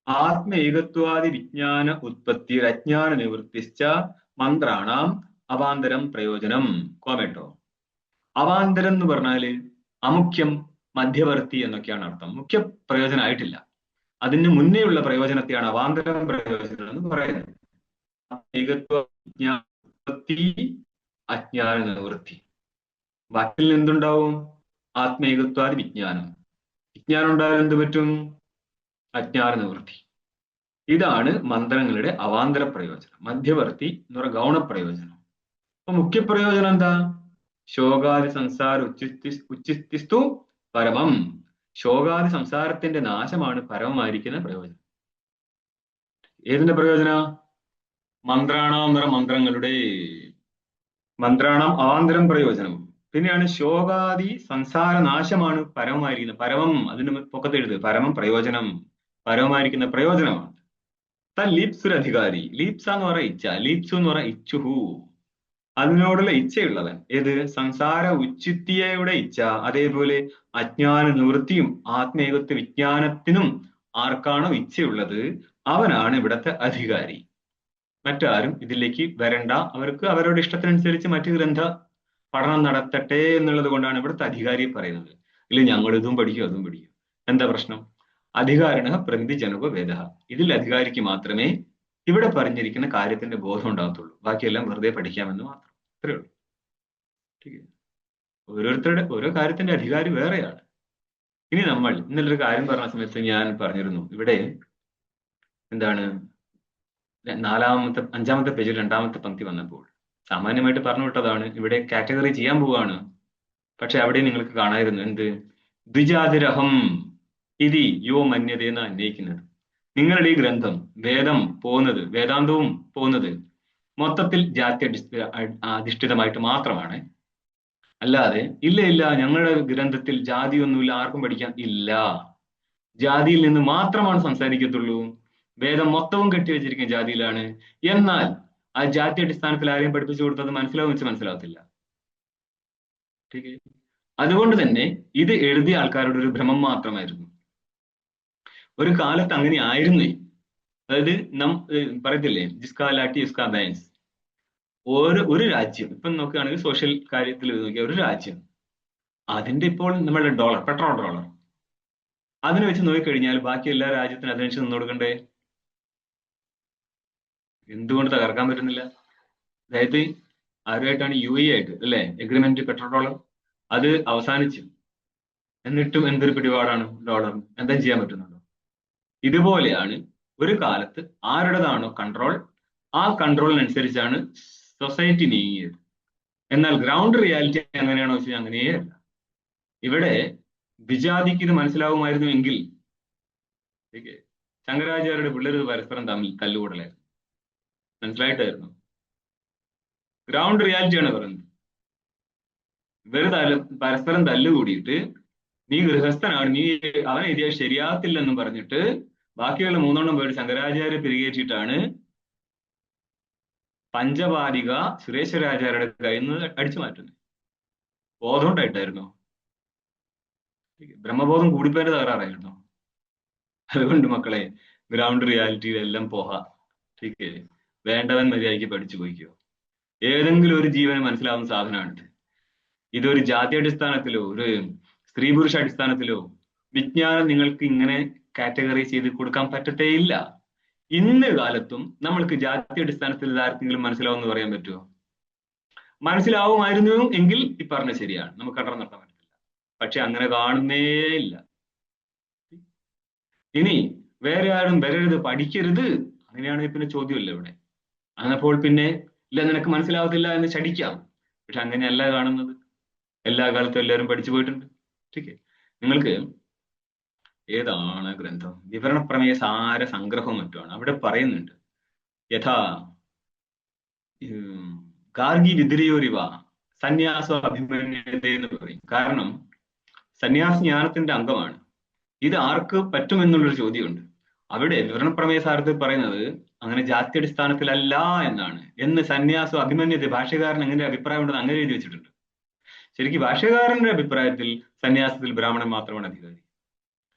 ആത്മേകത്വാദി വിജ്ഞാന ഉത്പത്തി അജ്ഞാന നിവൃത്തിശ്ച മന്ത്രാണാം അവാന്തരം പ്രയോജനം. കോമേട്ടോ, അവാന്തരം എന്ന് പറഞ്ഞാല് അമുഖ്യം, മധ്യവർത്തി എന്നൊക്കെയാണ് അർത്ഥം. മുഖ്യ പ്രയോജനമായിട്ടില്ല, അതിന് മുന്നേ ഉള്ള പ്രയോജനത്തെയാണ് അവാന്തരം പ്രയോജനം എന്ന് പറയുന്നത്. അജ്ഞാന നിവൃത്തി. വാക്കിൽ എന്തുണ്ടാവും? ആത്മേകത്വാദി വിജ്ഞാനം. വിജ്ഞാനം ഉണ്ടായാൽ എന്ത് പറ്റും? അജ്ഞാന നിവൃത്തി. ഇതാണ് മന്ത്രങ്ങളുടെ അവാന്തര പ്രയോജനം. മധ്യവർത്തി എന്ന് പറയുന്ന ഗൗണ പ്രയോജനം. അപ്പൊ മുഖ്യ പ്രയോജനം എന്താ? ശോകാദി സംസാര ഉച്ചിസ്തു പരമം. ശോകാദി സംസാരത്തിന്റെ നാശമാണ് പരമമായിരിക്കുന്ന പ്രയോജനം. ഏതിന്റെ പ്രയോജന? മന്ത്രാണാം എന്ന് പറഞ്ഞ മന്ത്രങ്ങളുടെ, മന്ത്രാണാം അവാന്തരം പ്രയോജനവും. പിന്നെയാണ് ശോകാദി സംസാര നാശമാണ് പരമമായിരിക്കുന്നത്. പരമം, അതിന് പൊക്കത്തെഴുത്, പരമം പ്രയോജനം, പരമമായിരിക്കുന്ന പ്രയോജനമാണ്. ലീപ്സുരധികാരി, ലീപ്സ എന്ന് പറയുക ഇച്ഛ, ലീപ്സു എന്ന് പറയുക ഇച്ഛുഹു, അതിനോടുള്ള ഇച്ഛയുള്ളവൻ. ഏത്? സംസാര ഉച്ചിത്തിയുടെ ഇച്ഛ. അതേപോലെ അജ്ഞാന നിവൃത്തിയും ആത്മേകത്വ വിജ്ഞാനത്തിനും ആർക്കാണോ ഇച്ഛയുള്ളത് അവനാണ് ഇവിടത്തെ അധികാരി. മറ്റാരും ഇതിലേക്ക് വരണ്ട, അവർക്ക് അവരുടെ ഇഷ്ടത്തിനനുസരിച്ച് മറ്റു ഗ്രന്ഥ പഠനം നടത്തട്ടെ എന്നുള്ളത് കൊണ്ടാണ് ഇവിടുത്തെ അധികാരിയെ പറയുന്നത്. ഇല്ല ഞങ്ങൾ ഇതും പഠിക്കും അതും പഠിക്കും. എന്താ പ്രശ്നം? അധികാരിണ പ്രതിനിധി ജനകോ വേദ. ഇതിൽ അധികാരിക്ക് മാത്രമേ ഇവിടെ പറഞ്ഞിരിക്കുന്ന കാര്യത്തിന്റെ ബോധം ഉണ്ടാകത്തുള്ളൂ. ബാക്കിയെല്ലാം വെറുതെ പഠിക്കാമെന്ന് മാത്രം. അത്രേ ഉള്ളൂ. ഓരോരുത്തരുടെ ഓരോ കാര്യത്തിന്റെ അധികാരി വേറെയാണ്. ഇനി നമ്മൾ ഇന്നലൊരു കാര്യം പറഞ്ഞ സമയത്ത് ഞാൻ പറഞ്ഞിരുന്നു, ഇവിടെ എന്താണ് 5-ാമത്തെ പേജിൽ 2-ാമത്തെ പങ്ക്തി വന്നപ്പോൾ സാമാന്യമായിട്ട് പറഞ്ഞു വിട്ടതാണ്. ഇവിടെ കാറ്റഗറി ചെയ്യാൻ പോവുകയാണ്. പക്ഷെ അവിടെ നിങ്ങൾക്ക് കാണായിരുന്നു എന്ത്? ദ്വിജാതിരഹം ഇതി യോ മന്യതയെന്ന് അന്വയിക്കുന്നത്. നിങ്ങളുടെ ഈ ഗ്രന്ഥം, വേദം പോകുന്നത്, വേദാന്തവും പോകുന്നത് മൊത്തത്തിൽ ജാതി അധിഷ്ഠിതമായിട്ട് മാത്രമാണ്. അല്ലാതെ ഇല്ല ഞങ്ങളുടെ ഗ്രന്ഥത്തിൽ ജാതിയൊന്നുമില്ല, ആർക്കും പഠിക്കാൻ ഇല്ല, ജാതിയിൽ നിന്ന് മാത്രമാണ് സംസാരിക്കത്തുള്ളൂ, വേദം മൊത്തവും കെട്ടിവെച്ചിരിക്കുന്ന ജാതിയിലാണ്. എന്നാൽ ആ ജാതി അടിസ്ഥാനത്തിൽ ആരെയും പഠിപ്പിച്ചു കൊടുത്തത് മനസ്സിലാവത്തില്ല. അതുകൊണ്ട് തന്നെ ഇത് എഴുതിയ ആൾക്കാരുടെ ഒരു ഭ്രമം മാത്രമായിരുന്നു. ഒരു കാലത്ത് അങ്ങനെ ആയിരുന്നേ. അതായത് പറയത്തില്ലേ, ജിസ്കാ ലാട്ടി ജിസ്കാ ബാൻസ്. ഒരു രാജ്യം ഇപ്പം നോക്കുകയാണെങ്കിൽ സോഷ്യൽ കാര്യത്തിൽ നോക്കിയ ഒരു രാജ്യം, അതിന്റെ ഇപ്പോൾ നമ്മളുടെ ഡോളർ, പെട്രോൾ ഡോളർ, അതിനെ വെച്ച് നോക്കിക്കഴിഞ്ഞാൽ ബാക്കി എല്ലാ രാജ്യത്തിനും അതിനനുസരിച്ച് നിന്ന് കൊടുക്കണ്ടേ? എന്തുകൊണ്ട് തകർക്കാൻ പറ്റുന്നില്ല? അതായത് ആരുമായിട്ടാണ്? UAE ആയിട്ട് അല്ലെ എഗ്രിമെന്റ്, പെട്രോൾ ഡോളർ. അത് അവസാനിച്ചു. എന്നിട്ടും എന്തൊരു പിടിപാടാണ് ഡോളർ. എന്താ ചെയ്യാൻ പറ്റുന്നുണ്ടോ? ഇതുപോലെയാണ് ഒരു കാലത്ത് ആരുടേതാണോ കൺട്രോൾ, ആ കൺട്രോളിനനുസരിച്ചാണ് സൊസൈറ്റി നീങ്ങിയത്. എന്നാൽ ഗ്രൗണ്ട് റിയാലിറ്റി എങ്ങനെയാണോ വെച്ചാൽ അങ്ങനെയേ അല്ല. ഇവിടെ വിജാതിക്ക് ഇത് മനസ്സിലാവുമായിരുന്നുവെങ്കിൽ ശങ്കരാചാര്യരുടെ പിള്ളേർ പരസ്പരം തമ്മിൽ തല്ലുകൂടലായിരുന്നു. മനസ്സിലായിട്ടായിരുന്നു. ഗ്രൗണ്ട് റിയാലിറ്റിയാണ് പറയുന്നത്. ഇവര് പരസ്പരം തല്ലുകൂടിയിട്ട് നീ ഗൃഹസ്ഥനാണ്, നീ അവനെ എഴുതിയാൽ ശരിയാകത്തില്ലെന്നും പറഞ്ഞിട്ട് ബാക്കിയുള്ള 3 പേര് ശങ്കരാചാര്യ പിരികേറ്റിട്ടാണ് പഞ്ചപാലിക സുരേശ്വരാചാര്യരുടെ കയ്യിൽ നിന്ന് അടിച്ചു മാറ്റുന്നത്. ബോധം ഉണ്ടായിട്ടായിരുന്നു? ബ്രഹ്മബോധം കൂടിപ്പോയതിന്റെ തകരാറായിരുന്നു. അതുകൊണ്ട് മക്കളെ, ഗ്രൗണ്ട് റിയാലിറ്റിയിലെല്ലാം പോകാം. ठीक വേണ്ടവൻ മര്യാദയ്ക്ക് പഠിച്ചു പോയിക്കോ. ഏതെങ്കിലും ഒരു ജീവന് മനസ്സിലാവുന്ന സാധനമാണിത്. ഇതൊരു ജാതി അടിസ്ഥാനത്തിലോ ഒരു സ്ത്രീ പുരുഷ അടിസ്ഥാനത്തിലോ വിജ്ഞാനം നിങ്ങൾക്ക് ഇങ്ങനെ കാറ്റഗറി ചെയ്ത് കൊടുക്കാൻ പറ്റത്തേയില്ല. ഇന്ന് കാലത്തും നമ്മൾക്ക് ജാതി അടിസ്ഥാനത്തിൽ ഇതാർക്കെങ്കിലും മനസ്സിലാവുമെന്ന് പറയാൻ പറ്റുമോ? മനസ്സിലാവുമായിരുന്നു എങ്കിൽ ഈ പറഞ്ഞ ശരിയാണ്, നമുക്ക് കണ്ടം നടത്താൻ പറ്റത്തില്ല. പക്ഷെ അങ്ങനെ കാണുന്നേ ഇല്ല. ഇനി വേറെ ആരും വരരുത്, പഠിക്കരുത്, അങ്ങനെയാണെങ്കിൽ പിന്നെ ചോദ്യമില്ല ഇവിടെ. അങ്ങപ്പോൾ പിന്നെ ഇല്ല നിനക്ക് മനസ്സിലാവത്തില്ല എന്ന് ശടിക്കാം. പക്ഷെ അങ്ങനെയല്ല കാണുന്നത്. എല്ലാ കാലത്തും എല്ലാവരും പഠിച്ചു പോയിട്ടുണ്ട്. ठीक है. നിങ്ങൾക്ക് ഏതാണ് ഗ്രന്ഥം? വിവരണപ്രമേയ സാര സംഗ്രഹവും മറ്റുമാണ്. അവിടെ പറയുന്നുണ്ട് യഥാ ഗാർഗി വിദ്രയോരിവ സന്യാസ അഭിമന്യത എന്ന് പറയും. കാരണം സന്യാസ ജ്ഞാനത്തിന്റെ അംഗമാണ്. ഇത് ആർക്ക് പറ്റുമെന്നുള്ളൊരു ചോദ്യമുണ്ട്. അവിടെ വിവരണപ്രമേയ സാരത്തിൽ പറയുന്നത് അങ്ങനെ ജാതി അടിസ്ഥാനത്തിലല്ല എന്നാണ്. എന്ന് സന്യാസം അഭിമന്യത ഭാഷ്യകാരൻ എങ്ങനെ അഭിപ്രായം ഉണ്ടെന്ന് അങ്ങനെ എഴുതി വെച്ചിട്ടുണ്ട്. ശരിക്കും ഭാഷ്യകാരന്റെ അഭിപ്രായത്തിൽ സന്യാസത്തിൽ ബ്രാഹ്മണൻ മാത്രമാണ് അധികാരി.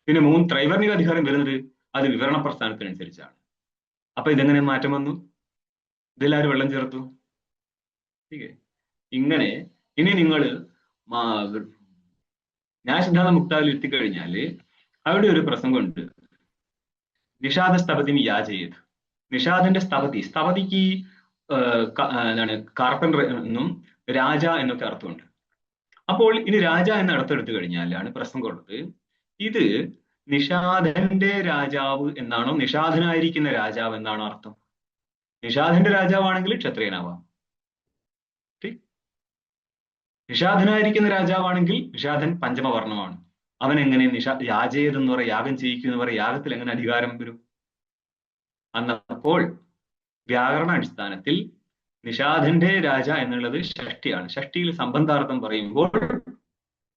പിന്നെ ത്രൈവർണിക അധികാരം വരുന്നത് അത് വിവരണ പ്രസ്ഥാനത്തിനനുസരിച്ചാണ്. അപ്പൊ ഇതെങ്ങനെ മാറ്റം വന്നു? ഇതിലാരും വെള്ളം ചേർത്തു? ഇങ്ങനെ ഇനി നിങ്ങൾ ന്യായസിദ്ധാന്ത മുക്താവിൽ എത്തിക്കഴിഞ്ഞാല് അവിടെ ഒരു പ്രസംഗമുണ്ട്. നിഷാദ സ്തപതി യാചയത്. നിഷാദിന്റെ സ്തപതിക്ക് എന്താണ് കാർപ്പൻറ്റർ എന്നും രാജ എന്നൊക്കെ അർത്ഥമുണ്ട്. അപ്പോൾ ഇനി രാജ എന്ന അർത്ഥം എടുത്തു കഴിഞ്ഞാലാണ് പ്രശ്നം കൊണ്ടത് ഇത് നിഷാദന്റെ രാജാവ് എന്നാണോ നിഷാദനായിരിക്കുന്ന രാജാവ് എന്നാണോ അർത്ഥം? നിഷാദന്റെ രാജാവാണെങ്കിൽ ക്ഷത്രിയനാവാം. നിഷാദനായിരിക്കുന്ന രാജാവാണെങ്കിൽ നിഷാദൻ പഞ്ചമവർണ്ണമാണ്. അവൻ എങ്ങനെ യാചേതെന്ന് പറ യാഗം ചെയ്യിക്കുന്ന പറ യാഗത്തിൽ എങ്ങനെ അധികാരം വരും? അന്നപ്പോൾ വ്യാകരണ അടിസ്ഥാനത്തിൽ നിഷാദന്റെ രാജ എന്നുള്ളത് ഷഷ്ടിയാണ്. ഷഷ്ടിയിൽ സംബന്ധാർത്ഥം പറയുമ്പോൾ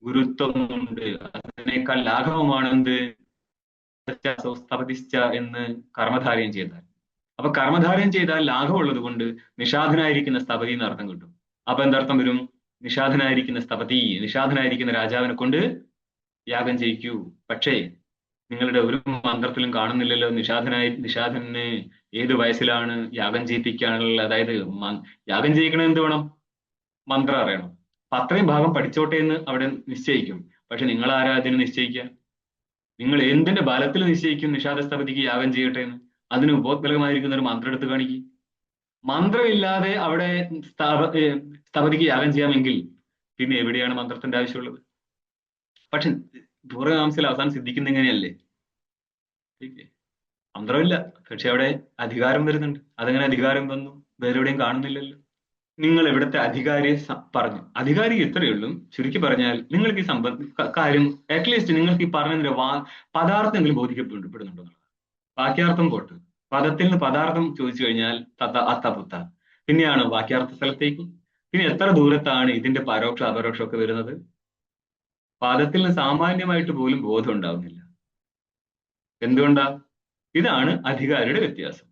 ഗുരുത്വമുണ്ട്. അതിനേക്കാൾ ലാഘവമാണെന്ത് സ്തപതിശ്ച എന്ന് കർമ്മധാരയം ചെയ്താൽ. അപ്പൊ കർമ്മധാരയം ചെയ്താൽ ലാഘവമുള്ളത് കൊണ്ട് നിഷാദനായിരിക്കുന്ന സ്തപതി എന്ന് അർത്ഥം കിട്ടും. അപ്പൊ എന്തർത്ഥം വരും? നിഷാദനായിരിക്കുന്ന സ്തപതി, നിഷാദനായിരിക്കുന്ന രാജാവിനെ കൊണ്ട് യാഗം ചെയ്യിക്കൂ. പക്ഷേ നിങ്ങളുടെ ഒരു മന്ത്രത്തിലും കാണുന്നില്ലല്ലോ നിഷാദന് ഏത് വയസ്സിലാണ് യാഗം ചെയ്യിപ്പിക്കാനുള്ള, അതായത് യാഗം ചെയ്യിക്കണത് എന്ത് വേണം? മന്ത്രം അറിയണം. അപ്പൊ അത്രയും ഭാഗം പഠിച്ചോട്ടെ എന്ന് അവിടെ നിശ്ചയിക്കും. പക്ഷെ നിങ്ങൾ ആരാ അതിന് നിശ്ചയിക്കുക? നിങ്ങൾ എന്തിന്റെ ബലത്തിൽ നിശ്ചയിക്കും നിഷാദ സ്തപതിക്ക് യാഗം ചെയ്യട്ടെ എന്ന്? അതിന് ഉപോത്ബലമായിരിക്കുന്ന ഒരു മന്ത്രം എടുത്ത് കാണിക്കും. മന്ത്രമില്ലാതെ അവിടെ സ്തപതിക്ക് യാഗം ചെയ്യാമെങ്കിൽ പിന്നെ എവിടെയാണ് മന്ത്രത്തിന്റെ ആവശ്യമുള്ളത്? പക്ഷെ പൂർവ്വമാംസത്തിൽ അവസാനം സിദ്ധിക്കുന്ന എങ്ങനെയല്ലേ? മന്ത്രമില്ല, പക്ഷെ അവിടെ അധികാരം വരുന്നുണ്ട്. അതെങ്ങനെ അധികാരം വന്നു? വേറെ എവിടെയും കാണുന്നില്ലല്ലോ. നിങ്ങൾ ഇവിടുത്തെ അധികാരിയെ പറഞ്ഞു. അധികാരി ഇത്രയേ ഉള്ളൂ. ചുരുക്കി പറഞ്ഞാൽ നിങ്ങൾക്ക് ഈ കാര്യം അറ്റ്ലീസ്റ്റ് നിങ്ങൾക്ക് ഈ പറഞ്ഞതിന്റെ പദാർത്ഥമെങ്കിലും ബോധിക്കപ്പെടുന്നുണ്ടോ? വാക്യാർത്ഥം പോട്ട്, പദത്തിൽ നിന്ന് പദാർത്ഥം ചോദിച്ചു കഴിഞ്ഞാൽ അത്തപുത്ത, പിന്നെയാണ് വാക്യാർത്ഥ സ്ഥലത്തേക്ക്. പിന്നെ എത്ര ദൂരത്താണ് ഇതിന്റെ പരോക്ഷ അപരോക്ഷമൊക്കെ വരുന്നത്? പദത്തിൽ നിന്ന് സാമാന്യമായിട്ട് പോലും ബോധം ഉണ്ടാവുന്നില്ല. എന്തുകൊണ്ടാ? ഇതാണ് അധികാരിയുടെ വ്യത്യാസം.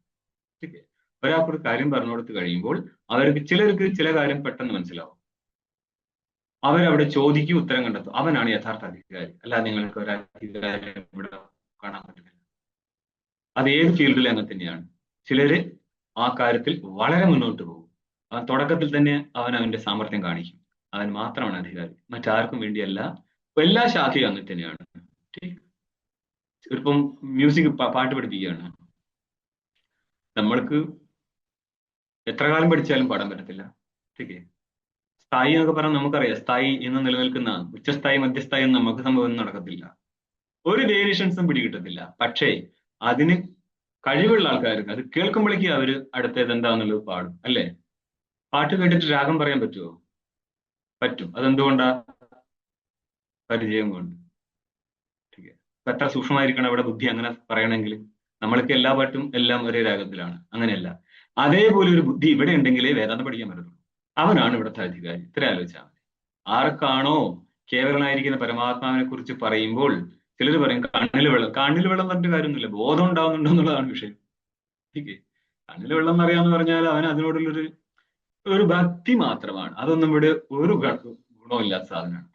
ഒരാൾക്കൊരു കാര്യം പറഞ്ഞു കൊടുത്ത് കഴിയുമ്പോൾ ചിലർക്ക് ചില കാര്യം പെട്ടെന്ന് മനസ്സിലാവും. അവരവിടെ ചോദിക്കും, ഉത്തരം കണ്ടെത്തും. അവനാണ് യഥാർത്ഥ അധികാരി. അല്ലാതെ നിങ്ങൾക്ക് ഒരു അധികാരി ഇവിടെ കാണാൻ പറ്റില്ല. അത് ഏത് ഫീൽഡിലും അങ്ങനെ തന്നെയാണ്. ചിലര് ആ കാര്യത്തിൽ വളരെ മുന്നോട്ട് പോകും. അവൻ തുടക്കത്തിൽ തന്നെ അവന്റെ സാമർത്ഥ്യം കാണിക്കും. അവൻ മാത്രമാണ് അധികാരി, മറ്റാർക്കും വേണ്ടിയല്ല. എല്ലാ ശാഖയും അങ്ങനെ തന്നെയാണ്. ഇപ്പം മ്യൂസിക് പാട്ട് പഠിപ്പിക്കുകയാണ്. നമ്മൾക്ക് എത്ര കാലം പഠിച്ചാലും പാടാൻ പറ്റത്തില്ല. ഓക്കെ, സ്ഥായി എന്നൊക്കെ പറഞ്ഞാൽ നമുക്കറിയാം, സ്ഥായി എന്ന് നിലനിൽക്കുന്ന ഉച്ചസ്ഥായി മധ്യസ്ഥായി എന്ന് നമുക്ക് സംഭവം നടക്കത്തില്ല. ഒരു വേരിയേഷൻസും പിടികിട്ടത്തില്ല. പക്ഷേ അതിന് കഴിവുള്ള ആൾക്കാർക്ക് അത് കേൾക്കുമ്പോഴേക്കും അവര് അടുത്തത് എന്താന്നുള്ളത് പാടും. അല്ലേ? പാട്ട് കേട്ടിട്ട് രാഗം പറയാൻ പറ്റുമോ? പറ്റും. അതെന്തുകൊണ്ടാ? പരിചയം കൊണ്ട്. എത്ര സൂക്ഷ്മമായിരിക്കണം അവിടെ ബുദ്ധി അങ്ങനെ പറയണമെങ്കിൽ. നമ്മൾക്ക് എല്ലാ പാട്ടും എല്ലാം ഒരേ രാഗത്തിലാണ്, അങ്ങനെയല്ല. അതേപോലെ ഒരു ബുദ്ധി ഇവിടെ ഉണ്ടെങ്കിലേ വേദാന്തം പഠിക്കാൻ പറ്റത്തുള്ളൂ. അവനാണ് ഇവിടുത്തെ അധികാരി. ഇത്ര ആലോചിച്ചാൽ മതി. ആർക്കാണോ കേവലനായിരിക്കുന്ന പരമാത്മാവിനെ കുറിച്ച് പറയുമ്പോൾ ചിലർ പറയും കണ്ണിൽ വെള്ളം. കണ്ണിൽ വെള്ളം പറഞ്ഞിട്ട് കാര്യമൊന്നുമില്ല, ബോധം ഉണ്ടാവുന്നുണ്ടോ എന്നുള്ളതാണ് വിഷയം. ഓക്കെ, കണ്ണിൽ വെള്ളം എന്നറിയാന്ന് പറഞ്ഞാൽ അവൻ അതിനോടുള്ളൊരു ഭക്തി മാത്രമാണ്. അതൊന്നും ഇവിടെ ഒരു ഗുണമില്ലാത്ത സാധനമാണ്.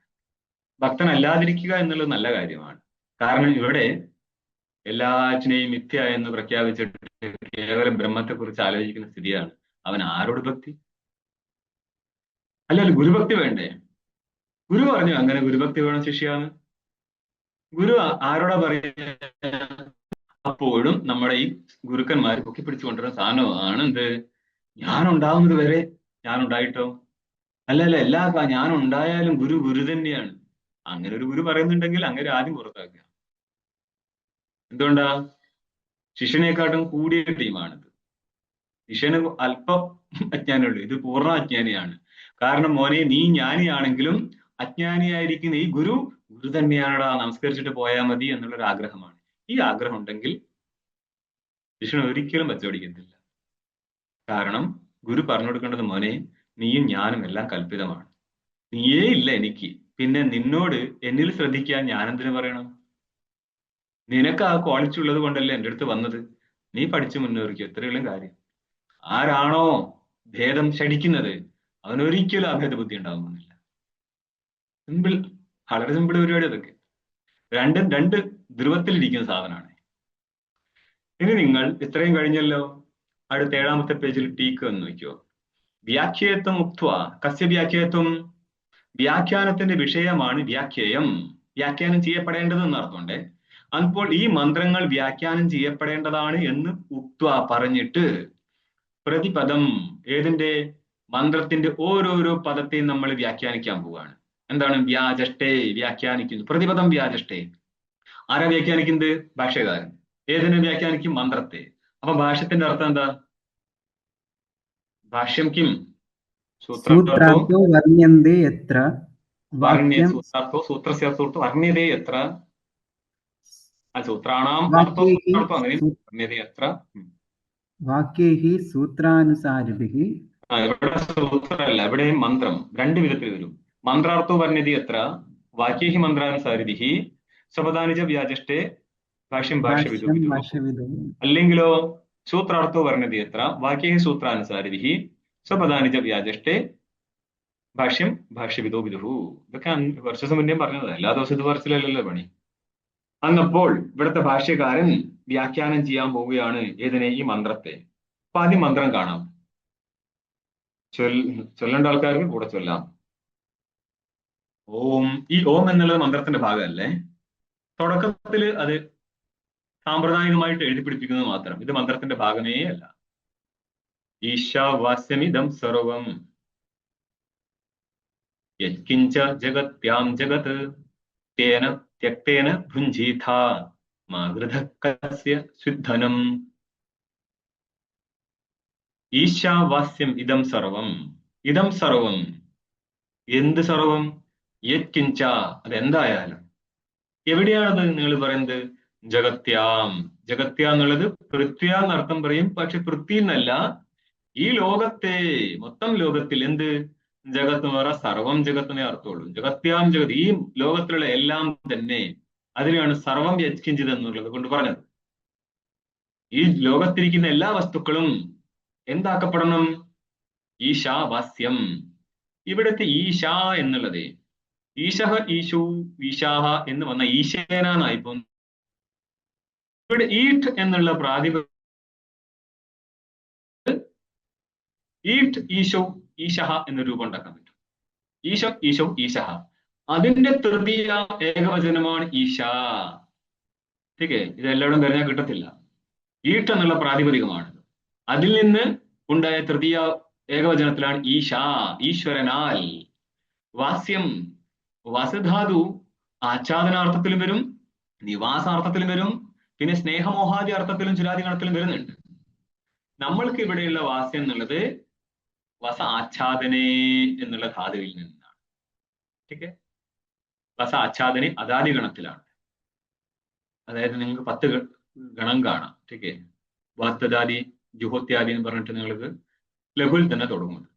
ഭക്തനല്ലാതിരിക്കുക എന്നുള്ളത് നല്ല കാര്യമാണ്. കാരണം ഇവിടെ എല്ലാറ്റിനെയും മിഥ്യ എന്ന് പ്രഖ്യാപിച്ചിട്ട് കേവലം ബ്രഹ്മത്തെക്കുറിച്ച് ആലോചിക്കുന്ന സ്ഥിതിയാണ്. അവൻ ആരോട് ഭക്തി? അല്ല, ഗുരുഭക്തി വേണ്ടേ? ഗുരു പറഞ്ഞു അങ്ങനെ ഗുരുഭക്തി വേണം ശിഷ്യാണ്. ഗുരു ആരോടാ പറയുക? അപ്പോഴും നമ്മുടെ ഈ ഗുരുക്കന്മാർ പൊക്കി പിടിച്ചുകൊണ്ടിരുന്ന സാധനമാണ് എന്ത്? ഞാൻ ഉണ്ടാവുന്നത് വരെ ഞാൻ ഉണ്ടായിട്ടോ? അല്ല, ഞാൻ ഉണ്ടായാലും ഗുരു തന്നെയാണ്. അങ്ങനെ ഒരു ഗുരു പറയുന്നുണ്ടെങ്കിൽ അങ്ങനെ ആദ്യം പുറത്താക്കുക. എന്തുകൊണ്ടാ? ശിഷ്യനെക്കാട്ടും കൂടിയ ടീമാണിത്. ശിഷ്യന് അല്പം അജ്ഞാനമുള്ളൂ, ഇത് പൂർണ്ണ അജ്ഞാനിയാണ്. കാരണം മോനെ, നീ ജ്ഞാനിയാണെങ്കിലും അജ്ഞാനിയായിരിക്കുന്ന ഈ ഗുരു തന്നെയാണടാ, നമസ്കരിച്ചിട്ട് പോയാൽ മതി എന്നുള്ളൊരു ആഗ്രഹമാണ്. ഈ ആഗ്രഹം ഉണ്ടെങ്കിൽ ശിഷ്യൻ ഒരിക്കലും വച്ചുപിടിക്കത്തില്ല. കാരണം ഗുരു പറഞ്ഞു കൊടുക്കേണ്ടത്, മോനെ നീയും ഞാനും എല്ലാം കൽപ്പിതമാണ്, നീയേ ഇല്ല എനിക്ക്, പിന്നെ നിന്നോട് എന്നിൽ ശ്രദ്ധിക്കാൻ ഞാനെന്തിനു പറയണം? നിനക്ക് ആ ക്വാളിറ്റി ഉള്ളത് കൊണ്ടല്ലേ എൻ്റെ അടുത്ത് വന്നത്, നീ പഠിച്ചു മുന്നേറിക്കും, എത്രയുള്ള കാര്യം. ആരാണോ ഭേദം ശടിക്കുന്നത് അവനൊരിക്കലും അഭേദ ബുദ്ധി ഉണ്ടാകുന്നില്ല. സിമ്പിൾ, വളരെ സിമ്പിൾ പരിപാടി അതൊക്കെ. രണ്ടും രണ്ട് ധ്രുവത്തിലിരിക്കുന്ന സാധനമാണ്. ഇനി നിങ്ങൾ ഇത്രയും കഴിഞ്ഞല്ലോ, അടുത്ത 7ാമത്തെ പേജിൽ ടീക്ക് എന്ന് നോക്കിയോ. വ്യാഖ്യേത്വം ഉക്ത്വ കസ്യ വ്യാഖ്യേത്വം, വ്യാഖ്യാനത്തിന്റെ വിഷയമാണ് വ്യാഖ്യേയം, വ്യാഖ്യാനം ചെയ്യപ്പെടേണ്ടത് എന്നർത്ഥമുണ്ട്. അപ്പോൾ ഈ മന്ത്രങ്ങൾ വ്യാഖ്യാനം ചെയ്യപ്പെടേണ്ടതാണ് എന്ന് ഉക്ത്വ പറഞ്ഞിട്ട്, പ്രതിപദം, ഏതിന്റെ? മന്ത്രത്തിന്റെ ഓരോരോ പദത്തെയും നമ്മൾ വ്യാഖ്യാനിക്കാൻ പോവുകയാണ്. എന്താണ്? വ്യാജഷ്ടേ, വ്യാഖ്യാനിക്കുന്നു. പ്രതിപദം വ്യാജഷ്ടേ. ആരാ വ്യാഖ്യാനിക്കുന്നത്? ഭാഷ്യകാരൻ. ഏതിനെ വ്യാഖ്യാനിക്കും? മന്ത്രത്തെ. അപ്പൊ ഭാഷ്യത്തിന്റെ അർത്ഥം എന്താ? ഭാഷ്യം കിം? സൂത്രാർത്ഥോ വർണ്യന്തേ യത്ര വാക്യം സൂത്രാർത്ഥോ സൂത്രസ്യാർത്ഥോ വർണ്യതേ യത്ര, സൂത്രാണാം വർണ്യതേ യത്ര വാക്യൈഹി സൂത്രാനുസാരിഭിः. ഇവിടെ സൂത്രമല്ല, ഇവിടെ മന്ത്രം രണ്ട് വിധത്തിൽ വരും. മന്ത്രാർത്ഥോ വർണ്യതേ യത്ര വാക്യൈഹി മന്ത്രാനുസാരിഭിः സ്വപദാനിച വ്യാജഷ്ടേ ഭാഷ്യം ഭാഷ്യവിദോ. അല്ലെങ്കിലോ സൂത്രാർത്ഥോ വർണ്യതേ യത്ര വാക്യൈഹി സൂത്രാനുസാരിഭിः സ്വപദാനിച വ്യാജഷ്ടേ ഭാഷ്യം ഭാഷ്യവിദോ വിദുഃ. ഇതൊക്കെ കുറച്ച് ദിവസം മുന്നേ പറഞ്ഞത്, എല്ലാ ദിവസവും ഇത് പറച്ചിലല്ലല്ലോ പണി. അന്നപ്പോൾ ഇവിടുത്തെ ഭാഷ്യകാരൻ വ്യാഖ്യാനം ചെയ്യാൻ പോവുകയാണ് ഏതിനെ? ഈ മന്ത്രത്തെ. അപ്പൊ ആദ്യം മന്ത്രം കാണാം. ചൊല്ലേണ്ട ആൾക്കാർക്ക് കൂടെ ചൊല്ലാം. ഓം. ഈ ഓം എന്നുള്ളത് മന്ത്രത്തിന്റെ ഭാഗമല്ലേ. തുടക്കത്തില് അത് സാമ്പ്രദായികമായിട്ട് എഴുതി പിടിപ്പിക്കുന്നത് മാത്രം, ഇത് മന്ത്രത്തിന്റെ ഭാഗമേ അല്ല. ഈശാവാസ്യമിദം സർവം യത്കിഞ്ച ജഗത്യാം ജഗത് തേന ത്യക്തേന ഭുഞ്ജീഥാ മാ ഗൃധഃ കസ്യ സ്വിദ്ധനം. ഈശാവാസ്യം ഇദം സർവം. ഇദം സർവം, എന്ത് സർവം? യത്കിഞ്ച, അതെന്തായാലും. എവിടെയാണത് നിങ്ങൾ പറയുന്നത്? ജഗത്യാം. ജഗത്യ എന്നുള്ളത് പൃഥ്വ്യ എന്നർത്ഥം പറയും, പക്ഷെ പൃഥ്വി എന്നല്ല, ഈ ലോകത്തെ, മൊത്തം ലോകത്തിൽ. എന്ത് ജഗത്ത് എന്ന് പറയാ? സർവം ജഗത്തിനെ അർത്ഥമുള്ളൂ. ജഗത്യാം ജഗത്, ഈ ലോകത്തിലുള്ള എല്ലാം തന്നെ. അതിനെയാണ് സർവം യത്കിഞ്ചിത് എന്നുള്ളത് കൊണ്ട് പറഞ്ഞത്. ഈ ലോകത്തിരിക്കുന്ന എല്ലാ വസ്തുക്കളും എന്താക്കപ്പെടണം? ഈശാവാസ്യം. ഇവിടുത്തെ ഈശ എന്നുള്ളത് ഈശഹ ഈശു ഈശാഹ എന്ന് വന്ന ഈശേനായി പോകുന്നു. ഇവിടെ ഈട്ട് എന്നുള്ള പ്രാതിപ ഈട്ട് ഈശോ ഈശഹ എന്ന രൂപം ഉണ്ടാക്കാൻ പറ്റും. ഈശോ ഈശോ ഈശഹ, അതിന്റെ തൃതീയ ഏകവചനമാണ് ഈശ. ഓക്കെ, ഇത് എല്ലായിടും കഴിഞ്ഞാൽ കിട്ടത്തില്ല. ഈട്ട് എന്നുള്ള പ്രാതിപതികമാണ്. അതിൽ നിന്ന് ഉണ്ടായ തൃതീയ ഏകവചനത്തിലാണ് ഈശ, ഈശ്വരനാൽ. വാസ്യം, വസുധാതു ആച്ഛാദനാർത്ഥത്തിലും വരും, നിവാസാർത്ഥത്തിലും വരും, പിന്നെ സ്നേഹമോഹാദി അർത്ഥത്തിലും ചുരാദി ഗണത്തിലും വരുന്നുണ്ട്. നമ്മൾക്ക് ഇവിടെയുള്ള വാസ്യം എന്നുള്ളത് വസ ആച്ഛാദനേ എന്നുള്ള ധാതുവിൽ നിന്നാണ്. ഓക്കെ, വസ ആച്ഛാദനെ അദാദി ഗണത്തിലാണ്. അതായത് നിങ്ങൾക്ക് 10 ഗണം കാണാം. ഓക്കെ, വാത്തദാദി ജുഹോത്യാദി എന്ന് പറഞ്ഞിട്ട് നിങ്ങൾക്ക് ലഘുവിൽ തന്നെ തുടങ്ങുന്നത്.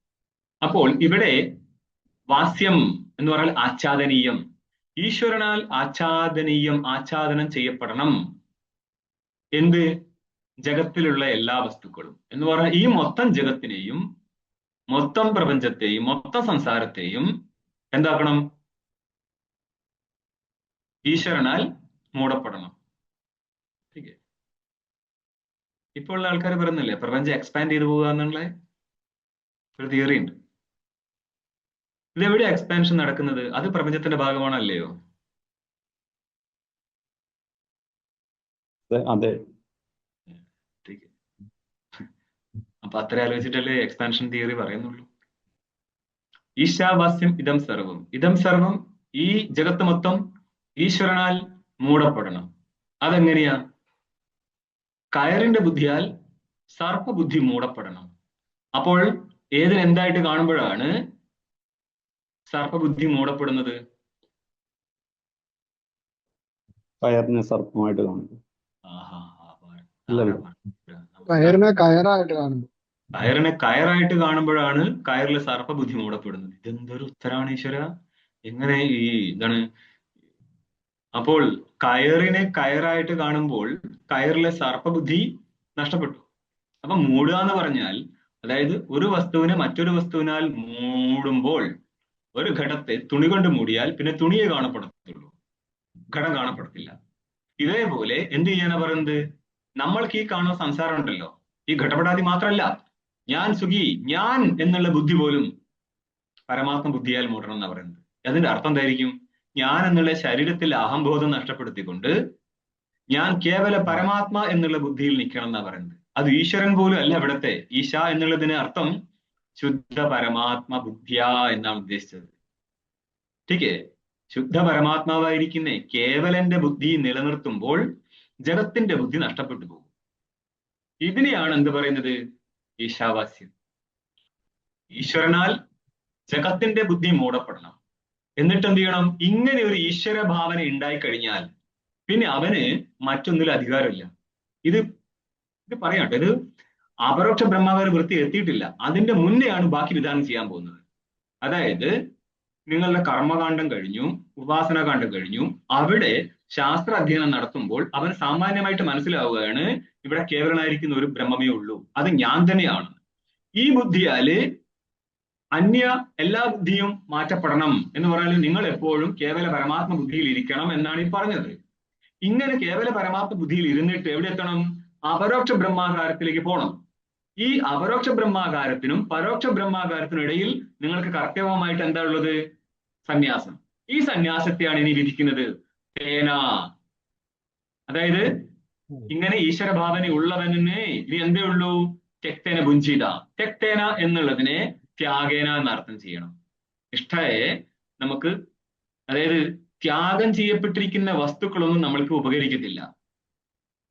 അപ്പോൾ ഇവിടെ വാസ്യം എന്ന് പറഞ്ഞാൽ ആച്ഛാദനീയം, ഈശ്വരനാൽ ആച്ഛാദനീയം, ആച്ഛാദനം ചെയ്യപ്പെടണം. എന്ത്? ജഗത്തിലുള്ള എല്ലാ വസ്തുക്കളും എന്ന് പറഞ്ഞാൽ ഈ മൊത്തം ജഗത്തിനെയും മൊത്തം പ്രപഞ്ചത്തെയും മൊത്തം സംസാരത്തെയും എന്താക്കണം? ഈശ്വരനാൽ മൂടപ്പെടണം. ഇപ്പോൾ ഉള്ള ആൾക്കാർ പറയുന്നില്ലേ പ്രപഞ്ചം എക്സ്പാൻഡ് ചെയ്തു പോകുക എന്നുള്ള ഒരു തിയറി ഉണ്ട്. ഇതെവിടെ എക്സ്പാൻഷൻ നടക്കുന്നത്? അത് പ്രപഞ്ചത്തിന്റെ ഭാഗമാണല്ലയോ? അതെ. അപ്പൊ അത്ര ആലോചിച്ചിട്ടല്ലേ എക്സ്പാൻഷൻ തിയറി പറയുന്നുള്ളൂ. ഈശാവാസ്യം ഇദം സർവം. ഇദം സർവം, ഈ ജഗത്ത് മൊത്തം ഈശ്വരനാൽ മൂടപ്പെടണം. അതെങ്ങനെയാ? കയറിന്റെ ബുദ്ധിയാൽ സർപ്പബുദ്ധി മൂടപ്പെടണം. അപ്പോൾ ഏതിനെന്തായിട്ട് കാണുമ്പോഴാണ് സർപ്പബുദ്ധി മൂടപ്പെടുന്നത്? കയറിനെ സർപ്പമായിട്ട് കാണുന്നു. ആഹാ, ഇല്ലല്ലോ. കയറിനെ കയറായിട്ട് കാണുന്നു. കയറിനെ കയറായിട്ട് കാണുമ്പോഴാണ് കയറിലെ സർപ്പബുദ്ധി മൂടപ്പെടുന്നത്. ഇതെന്തൊരു ഉത്തരാണ് ഈശ്വര! എങ്ങനെ ഈ എന്താണ്? അപ്പോൾ കയറിനെ കയറായിട്ട് കാണുമ്പോൾ കയറിലെ സർപ്പബുദ്ധി നഷ്ടപ്പെട്ടു. അപ്പൊ മൂടുക എന്ന് പറഞ്ഞാൽ, അതായത് ഒരു വസ്തുവിനെ മറ്റൊരു വസ്തുവിനാൽ മൂടുമ്പോൾ, ഒരു ഘടത്തെ തുണി കൊണ്ട് മൂടിയാൽ പിന്നെ തുണിയെ കാണപ്പെടത്തുള്ളൂ, ഘടം കാണപ്പെടത്തില്ല. ഇതേപോലെ എന്ത് ചെയ്യാനാ പറയുന്നത്? നമ്മൾക്ക് ഈ കാണുന്ന സംസാരം ഉണ്ടല്ലോ, ഈ ഘടപടാതി മാത്രമല്ല, ഞാൻ സുഖി, ഞാൻ എന്നുള്ള ബുദ്ധി പോലും പരമാത്മ ബുദ്ധിയാൽ മൂടണം എന്നാ പറയുന്നത്. അതിന്റെ അർത്ഥം എന്തായിരിക്കും? ഞാൻ എന്നുള്ള ശരീരത്തിൽ അഹംബോധം നഷ്ടപ്പെടുത്തിക്കൊണ്ട് ഞാൻ കേവല പരമാത്മ എന്നുള്ള ബുദ്ധിയിൽ നിൽക്കണം എന്നാ പറയുന്നത്. അത് ഈശ്വരൻ പോലും അല്ല ഇവിടത്തെ. ഈശ എന്നുള്ളതിന് അർത്ഥം ശുദ്ധ പരമാത്മ ബുദ്ധിയ എന്നാണ് ഉദ്ദേശിച്ചത്. ടീക്കേ, ശുദ്ധ പരമാത്മാവായിരിക്കുന്ന കേവലന്റെ ബുദ്ധി നിലനിർത്തുമ്പോൾ ജഗത്തിന്റെ ബുദ്ധി നഷ്ടപ്പെട്ടു പോകും. ഇതിനെയാണ് എന്ത് പറയുന്നത്? ഈശാവാസ്യം. ഈശ്വരനാൽ ജഗത്തിന്റെ ബുദ്ധി മൂടപ്പെടണം. എന്നിട്ട് എന്ത് ചെയ്യണം? ഇങ്ങനെ ഒരു ഈശ്വര ഭാവന ഉണ്ടായിക്കഴിഞ്ഞാൽ പിന്നെ അവന് മറ്റൊന്നിലും അധികാരമില്ല. ഇത് പറയാട്ടെ, ഇത് അപരോക്ഷ ബ്രഹ്മാവര വൃത്തി എത്തിയിട്ടില്ല. അതിന്റെ മുന്നെയാണ് ബാക്കി വിധാനം ചെയ്യാൻ പോകുന്നത്. അതായത് നിങ്ങളുടെ കർമ്മകാന്ഡം കഴിഞ്ഞു, ഉപാസനാകാന്ഡം കഴിഞ്ഞു, അവിടെ ശാസ്ത്ര അധ്യയനം നടത്തുമ്പോൾ അവൻ സാമാന്യമായിട്ട് മനസ്സിലാവുകയാണ് ഇവിടെ കേവലനായിരിക്കുന്ന ഒരു ബ്രഹ്മമേ ഉള്ളൂ, അത് ഞാൻ തന്നെയാണ്. ഈ ബുദ്ധിയാല് അന്യ എല്ലാ ബുദ്ധിയും മാറ്റപ്പെടണം എന്ന് പറഞ്ഞാൽ നിങ്ങൾ എപ്പോഴും കേവല പരമാത്മ ബുദ്ധിയിൽ ഇരിക്കണം എന്നാണ് ഈ പറഞ്ഞത്. ഇങ്ങനെ കേവല പരമാത്മ ബുദ്ധിയിൽ ഇരുന്നിട്ട് എവിടെ എത്തണം? അപരോക്ഷ ബ്രഹ്മാകാരത്തിലേക്ക് പോകണം. ഈ അപരോക്ഷ ബ്രഹ്മാകാരത്തിനും പരോക്ഷ ബ്രഹ്മാകാരത്തിനും ഇടയിൽ നിങ്ങൾക്ക് കർത്തവ്യമായിട്ട് എന്താ ഉള്ളത്? സന്യാസം. ഈ സന്യാസത്തെയാണ് ഇനി വിധിക്കുന്നത്. തേന, അതായത് ഇങ്ങനെ ഈശ്വര ഭാവന ഉള്ളവനെ ഇനി എന്തേ ഉള്ളൂ? തെക്തേന ഭുഞ്ചിത. തെക്തേന എന്നുള്ളതിനെ ത്യാഗേന എന്നർത്ഥം ചെയ്യണം. നിഷ്ഠയെ നമുക്ക്, അതായത് ത്യാഗം ചെയ്യപ്പെട്ടിരിക്കുന്ന വസ്തുക്കളൊന്നും നമ്മൾക്ക് ഉപകരിക്കത്തില്ല.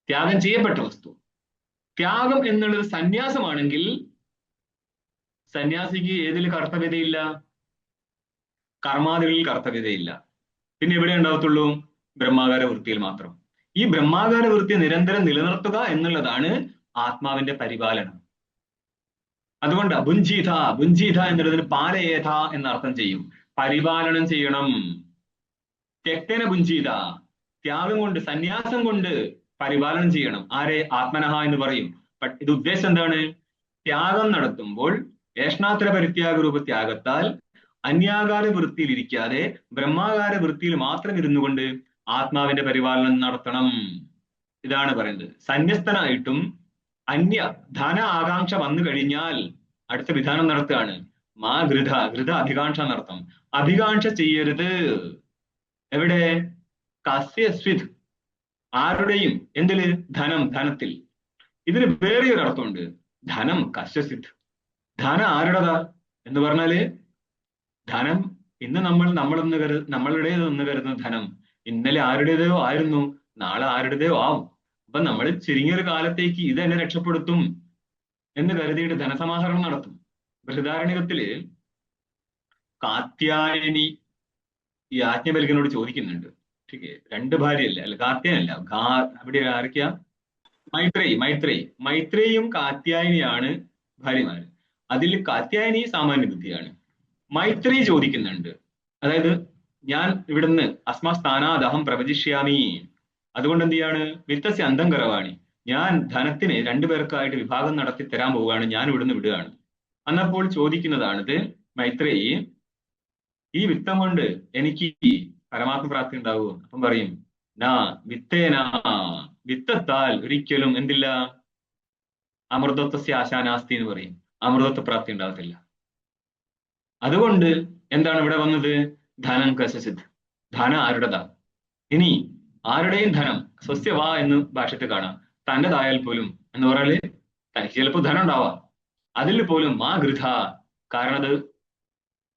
ത്യാഗം ചെയ്യപ്പെട്ട വസ്തു. ത്യാഗം എന്നുള്ളത് സന്യാസമാണെങ്കിൽ സന്യാസിക്ക് ഏതിൽ കർത്തവ്യതയില്ല? കർമാദികളിൽ കർത്തവ്യതയില്ല. പിന്നെ എവിടെ ഉണ്ടാവത്തുള്ളൂ? ബ്രഹ്മാകാര വൃത്തിയിൽ മാത്രം. ഈ ബ്രഹ്മാകാര വൃത്തി നിരന്തരം നിലനിർത്തുക എന്നുള്ളതാണ് ആത്മാവിന്റെ പരിപാലനം. അതുകൊണ്ട് ഭുഞ്ചീത, ഭുഞ്ചീത എന്നുള്ളതിന് പാലയേഥ എന്നർത്ഥം ചെയ്യും. പരിപാലനം ചെയ്യണം. തെക്തേന ഭുഞ്ചീത, ത്യാഗം കൊണ്ട്, സന്യാസം കൊണ്ട് പരിപാലനം ചെയ്യണം. ആരെ? ആത്മനഹ എന്ന് പറയും. ഇത് ഉദ്ദേശം എന്താണ്? ത്യാഗം നടത്തുമ്പോൾ ഏഷ്ണാത്ര പരിത്യാഗ രൂപ ത്യാഗത്താൽ അന്യാകാര വൃത്തിയിൽ ഇരിക്കാതെ ബ്രഹ്മാകാര വൃത്തിയിൽ മാത്രം ഇരുന്നു കൊണ്ട് ആത്മാവിന്റെ പരിപാലനം നടത്തണം. ഇതാണ് പറയുന്നത്. സന്യസ്തനായിട്ടും അന്യ ധന ആകാംക്ഷ വന്നു കഴിഞ്ഞാൽ അടുത്ത വിധാനം നടത്തുകയാണ്. മാ ഗൃധ, ഗൃധ അഭികാംക്ഷ നടത്തം. അഭികാംക്ഷ ചെയ്യരുത്. എവിടെ? കസ്യസ്വിത്, ആരുടെയും. എന്തില്? ധനം, ധനത്തിൽ. ഇതിന് വേറെ ഒരു അർത്ഥമുണ്ട്. ധനം കസ്യസിത്. ധനം ആരുടേതാ എന്ന് പറഞ്ഞാല്, ധനം ഇന്ന് നമ്മളുടേതെന്ന് കരുതുന്ന ധനം ഇന്നലെ ആരുടേതോ ആയിരുന്നു, നാളെ ആരുടേതോ ആവും. അപ്പൊ നമ്മൾ ചുരുങ്ങിയൊരു കാലത്തേക്ക് ഇത് എന്നെ രക്ഷപ്പെടുത്തും എന്ന് കരുതിയിട്ട് ധനസമാഹരണം നടത്തും. ബൃഹദാരണ്യകത്തില് കാത്യായനി ഈ യാജ്ഞവൽക്കനോട് ചോദിക്കുന്നുണ്ട്. ठीक രണ്ട് ഭാര്യയല്ല, അല്ല കാത്യായനല്ല, അവിടെ ആരൊക്കെയാ? മൈത്രേയും കാത്യായനിയാണ് ഭാര്യമാര്. അതിൽ കാത്യായനി സാമാന്യ ബുദ്ധിയാണ്. മൈത്രേയി ചോദിക്കുന്നുണ്ട്, അതായത് ഞാൻ ഇവിടുന്ന് അസ്മാ സ്ഥാനാദഹം പ്രവചിഷ്യാമി, അതുകൊണ്ട് എന്ത് ചെയ്യാണ്? വിത്തസ്യ അന്തം കറവാണി, ഞാൻ ധനത്തിന് രണ്ടുപേർക്കായിട്ട് വിഭാഗം നടത്തി തരാൻ പോവുകയാണ്, ഞാൻ ഇവിടുന്ന് വിടുകയാണ്. അന്നപ്പോൾ ചോദിക്കുന്നതാണിത്, മൈത്രേയി ഈ വിത്തം കൊണ്ട് എനിക്ക് പരമാത്മ പ്രാപ്തി ഉണ്ടാവുമോ? അപ്പം പറയും, നാ വിത്തേനാ, വിത്തത്താൽ ഒരിക്കലും എന്തില്ല? അമൃതത്വസ്യ ആശാനാസ്തി എന്ന് പറയും, അമൃതത്വ പ്രാപ്തി ഉണ്ടാകത്തില്ല. അതുകൊണ്ട് എന്താണ് ഇവിടെ വന്നത്? ധനം കശസിദ്ധ്, ധനം ആരുടേതാ? ഇനി ആരുടെയും ധനം സ്വസ്യവാ എന്ന് ഭാഷത്തിൽ കാണാം, തൻ്റെതായാൽ പോലും എന്ന് പറഞ്ഞാല് തനിക്ക് ചിലപ്പോൾ ധനം ഉണ്ടാവാം, അതിൽ പോലും മാ ഗൃഥ. കാരണം അത്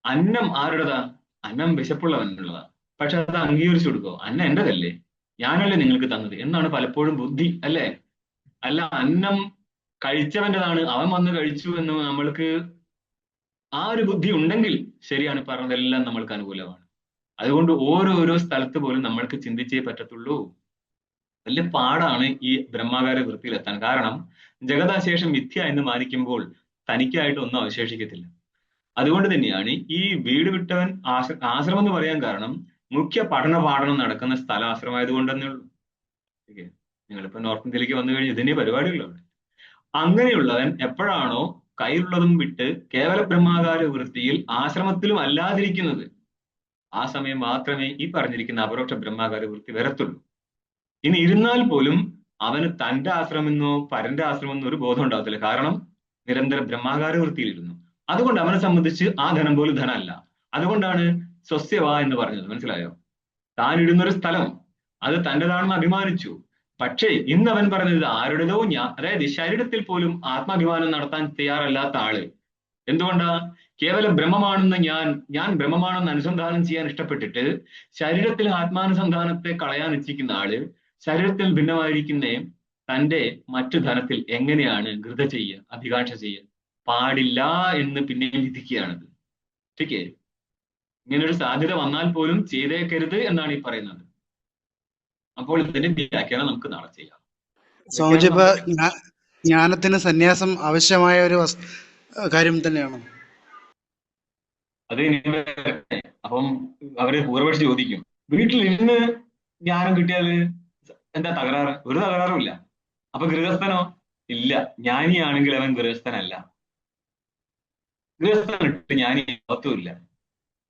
അന്നം ആരുടേതാ? അന്നം വിശപ്പുള്ളവനുള്ളതാ. പക്ഷെ അത് അംഗീകരിച്ചു കൊടുക്കോ? അന്നം എന്റേതല്ലേ, ഞാനല്ലേ നിങ്ങൾക്ക് തന്നത് എന്നാണ് പലപ്പോഴും ബുദ്ധി, അല്ലേ? അല്ല, അന്നം കഴിച്ചവൻ്റെതാണ്, അവൻ വന്ന് കഴിച്ചു എന്ന് നമ്മൾക്ക് ആ ഒരു ബുദ്ധി ഉണ്ടെങ്കിൽ ശരിയാണ്, പറഞ്ഞതെല്ലാം നമ്മൾക്ക് അനുകൂലമാണ്. അതുകൊണ്ട് ഓരോരോ സ്ഥലത്ത് പോലും നമ്മൾക്ക് ചിന്തിച്ചേ പറ്റത്തുള്ളൂ. വലിയ പാടാണ് ഈ ബ്രഹ്മാകാര വൃത്തിയിലെത്താൻ. കാരണം ജഗദാശേഷം മിഥ്യ എന്ന് മാനിക്കുമ്പോൾ തനിക്കായിട്ട് ഒന്നും അവശേഷിക്കത്തില്ല. അതുകൊണ്ട് തന്നെയാണ് ഈ വീട് വിട്ടവൻ ആശ്രമം എന്ന് പറയാൻ കാരണം മുഖ്യ പഠന പാഠനം നടക്കുന്ന സ്ഥലം ആശ്രമമായത് തന്നെ ഉള്ളൂ. ഓക്കെ, നിങ്ങളിപ്പോ നോർത്ത് ഇന്ത്യയിലേക്ക് വന്നു കഴിഞ്ഞാൽ ഇതിന്റെ പരിപാടികളുണ്ട്. അങ്ങനെയുള്ളവൻ എപ്പോഴാണോ കയ്യിലുള്ളതും വിട്ട് കേവല ബ്രഹ്മാകാര വൃത്തിയിൽ ആശ്രമത്തിലും അല്ലാതിരിക്കുന്നത്, ആ സമയം മാത്രമേ ഈ പറഞ്ഞിരിക്കുന്ന അപരോക്ഷ ബ്രഹ്മാകാര വൃത്തി വരത്തുള്ളൂ. ഇനി ഇരുന്നാൽ പോലും അവന് തന്റെ ആശ്രമെന്നോ പരന്റെ ആശ്രമെന്നോ ഒരു ബോധം ഉണ്ടാകത്തില്ല. കാരണം നിരന്തര ബ്രഹ്മാകാര വൃത്തിയിലിരുന്നു. അതുകൊണ്ട് അവനെ സംബന്ധിച്ച് ആ ധനം പോലും ധനമല്ല. അതുകൊണ്ടാണ് സ്വസ്യവ എന്ന് പറഞ്ഞത്. മനസ്സിലായോ? താൻ ഇടുന്നൊരു സ്ഥലം അത് തൻ്റെതാണെന്ന് അഭിമാനിച്ചു. പക്ഷേ ഇന്ന് അവൻ പറഞ്ഞത് ആരുടേതോ അതായത് ശരീരത്തിൽ പോലും ആത്മാഭിമാനം നടത്താൻ തയ്യാറല്ലാത്ത ആള്. എന്തുകൊണ്ടാ? കേവലം ബ്രഹ്മമാണെന്ന് ഞാൻ ബ്രഹ്മമാണെന്ന് അനുസന്ധാനം ചെയ്യാൻ ഇഷ്ടപ്പെട്ടിട്ട് ശരീരത്തിൽ ആത്മാനുസന്ധാനത്തെ കളയാൻ ഇച്ഛിക്കുന്ന ആള് ശരീരത്തിൽ ഭിന്നമായിരിക്കുന്ന തന്റെ മറ്റു ധനത്തിൽ എങ്ങനെയാണ് ഘൃത ചെയ്യുക, അഭികാംക്ഷ ചെയ്യുക? പാടില്ല എന്ന് പിന്നെയും വിധിക്കുകയാണത്. ഓക്കെ, ഇങ്ങനൊരു സാധ്യത വന്നാൽ പോലും ചെയ്തേക്കരുത് എന്നാണ് ഈ പറയുന്നത്. അപ്പോൾ ഇതിന്റെ വ്യാഖ്യാനം നമുക്ക് നാളെ ചെയ്യാം. സ്വാമിജി, ഇപ്പൊ ജ്ഞാനത്തിന് സന്യാസം ആവശ്യമായ ഒരു കാര്യം തന്നെയാണോ? അത് അപ്പം അവര് പൂർവപക്ഷി ചോദിക്കും, വീട്ടിൽ ഇരുന്ന് ജ്ഞാനം കിട്ടിയാല് എന്താ തകരാറ്? ഒരു തകരാറും ഇല്ല. അപ്പൊ ഗൃഹസ്ഥനോ? ഇല്ല, ജ്ഞാനിയാണെങ്കിൽ അവൻ ഗൃഹസ്ഥനല്ല. ഗൃഹസ്ഥനിട്ട് ജ്ഞാനി അർത്ഥമില്ല.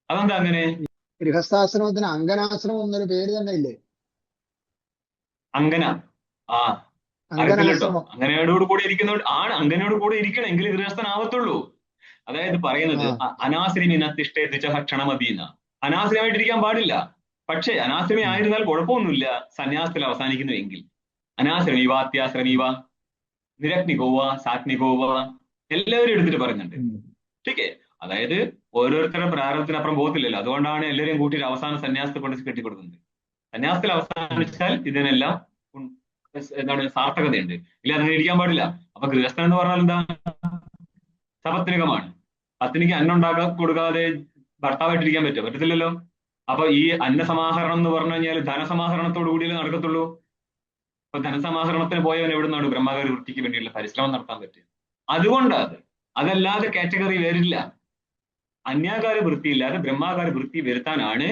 അതെന്താ അങ്ങനെ? ഗൃഹസ്ഥാശ്രമത്തിന് അങ്കനാശ്രമം എന്നൊരു പേര് തന്നെ ഇല്ലേ? അങ്കന, അറിയത്തില്ല കേട്ടോ. അങ്ങനെയോട് കൂടെ ഇരിക്കുന്നവർ ആണ്, അങ്ങനെയോട് കൂടെ ഇരിക്കണം എങ്കിൽ ഗൃഹസ്ഥനാവത്തുള്ളൂ. അതായത് പറയുന്നത് അനാശ്രമിനത്തിഷ്ഠേതിച്ച ക്ഷണമതീന, അനാശ്രമായിട്ടിരിക്കാൻ പാടില്ല. പക്ഷേ അനാശ്രമി ആയിരുന്നാൽ കുഴപ്പമൊന്നുമില്ല, സന്യാസത്തിൽ അവസാനിക്കുന്നു എങ്കിൽ. അനാശ്രമീവ, അത്യാശ്രമീവ, നിരഗ്നികോവ, സാത്നികോവ എല്ലാവരും എടുത്തിട്ട് പറയുന്നുണ്ട്. ഓക്കെ, അതായത് ഓരോരുത്തരുടെ പ്രാരംഭത്തിനപ്പുറം പോകത്തില്ലല്ലോ. അതുകൊണ്ടാണ് എല്ലാവരെയും കൂട്ടിയിട്ട് അവസാന സന്യാസത്തെ കൊണ്ട് കെട്ടിക്കൊടുക്കുന്നത്. സന്യാസത്തിൽ അവസാനിച്ചാൽ ഇതിനെല്ലാം എന്താണ് സാർത്ഥകതയുണ്ട്. ഇല്ല, അങ്ങനെ ഇരിക്കാൻ പാടില്ല. അപ്പൊ ഗൃഹസ്ഥൻ എന്ന് പറഞ്ഞാൽ എന്താ? സപത്നികമാണ്. പത്നിക്ക് അന്നം കൊടുക്കാതെ ഭർത്താവായിട്ടിരിക്കാൻ പറ്റുമോ? പറ്റത്തില്ലല്ലോ. അപ്പൊ ഈ അന്നസമാഹരണം എന്ന് പറഞ്ഞു കഴിഞ്ഞാൽ ധനസമാഹരണത്തോടു കൂടിയേ നടക്കത്തുള്ളൂ. അപ്പൊ ധനസമാഹരണത്തിന് പോയവൻ എവിടെ നിന്നാണ് ബ്രഹ്മകാര വൃത്തിക്ക് വേണ്ടിയുള്ള പരിശ്രമം നടത്താൻ പറ്റുക? അതുകൊണ്ടാണ്. അതല്ലാതെ കാറ്റഗറി വരില്ല. അന്യാകാര വൃത്തിയില്ലാതെ ബ്രഹ്മാകാര വൃത്തി വരുത്താനാണ്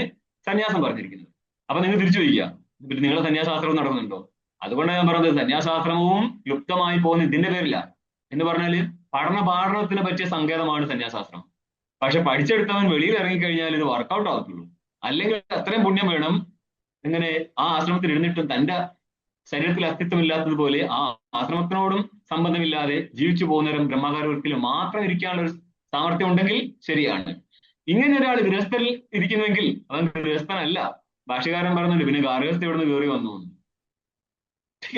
സന്യാസം പറഞ്ഞിരിക്കുന്നത്. അപ്പൊ നിങ്ങൾ തിരിച്ചു ചോദിക്കുക, നിങ്ങളെ സന്യാസാശ്രമം നടക്കുന്നുണ്ടോ? അതുകൊണ്ടാണ് ഞാൻ പറഞ്ഞത് സന്യാസാശ്രമവും ലുപ്തമായി പോകുന്ന ഇതിന്റെ പേരില്ല. എന്ന് പറഞ്ഞാല് പാഠനത്തിനെ പറ്റിയ സങ്കേതമാണ് സന്യാസാശ്രമം. പക്ഷെ പഠിച്ചെടുത്തവൻ വെളിയിൽ ഇറങ്ങിക്കഴിഞ്ഞാൽ ഇത് വർക്കൗട്ട് ആകത്തുള്ളൂ. അല്ലെങ്കിൽ അത്രയും പുണ്യം വേണം. ഇങ്ങനെ ആ ആശ്രമത്തിൽ ഇരുന്നിട്ടും തന്റെ ശരീരത്തിൽ അസ്തിത്വമില്ലാത്തതുപോലെ ആ ആശ്രമത്തിനോടും സംബന്ധമില്ലാതെ ജീവിച്ചു പോകുന്നവരും ബ്രഹ്മാകാര വൃത്തിയിൽ മാത്രം ഇരിക്കാനുള്ള ഒരു സാമർത്ഥ്യം ഉണ്ടെങ്കിൽ ശരിയാണ്. ഇങ്ങനെ ഒരാൾ ഗൃഹസ്ഥയിൽ ഇരിക്കുന്നുവെങ്കിൽ അവൻ ഗൃഹസ്ഥനല്ല. ഭാഷകാരൻ പറയുന്നുണ്ട് പിന്നെ ഗാർഹസ്ഥ എവിടെ നിന്ന് കയറി വന്നു.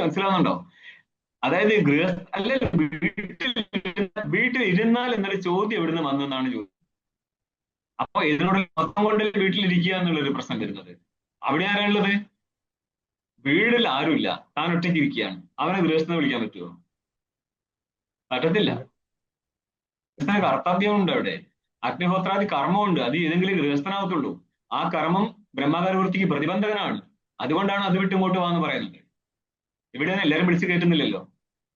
മനസ്സിലാവുന്നുണ്ടോ? അതായത് വീട്ടിൽ ഇരുന്നാൽ എന്നൊരു ചോദ്യം എവിടുന്ന് വന്നു എന്നാണ് ചോദ്യം. അപ്പൊ ഇതിനോട് മൊത്തം കൊണ്ട് വീട്ടിലിരിക്കുക എന്നുള്ളൊരു പ്രശ്നം വരുന്നത്. അവിടെ ആരാളുള്ളത്? വീടിൽ ആരുമില്ല, താൻ ഒറ്റയ്ക്ക് ഇരിക്കുകയാണ്. അവനെ ഗൃഹസ്ഥനെ വിളിക്കാൻ പറ്റുമോ? പറ്റത്തില്ല. ഗൃഹസ്ഥന് കർത്തവ്യമുണ്ട്. അവിടെ അഗ്നിഹോത്രാദി കർമ്മമുണ്ട്. അത് ഏതെങ്കിലും ഗൃഹസ്ഥനാവത്തുള്ളൂ. ആ കർമ്മം ബ്രഹ്മകാര വൃത്തിക്ക് പ്രതിബന്ധകനാണ്. അതുകൊണ്ടാണ് അത് വിട്ടിങ്ങോട്ട് വാന്ന് പറയുന്നത്. ഇവിടെ എല്ലാവരും വിളിച്ചു കയറ്റുന്നില്ലല്ലോ.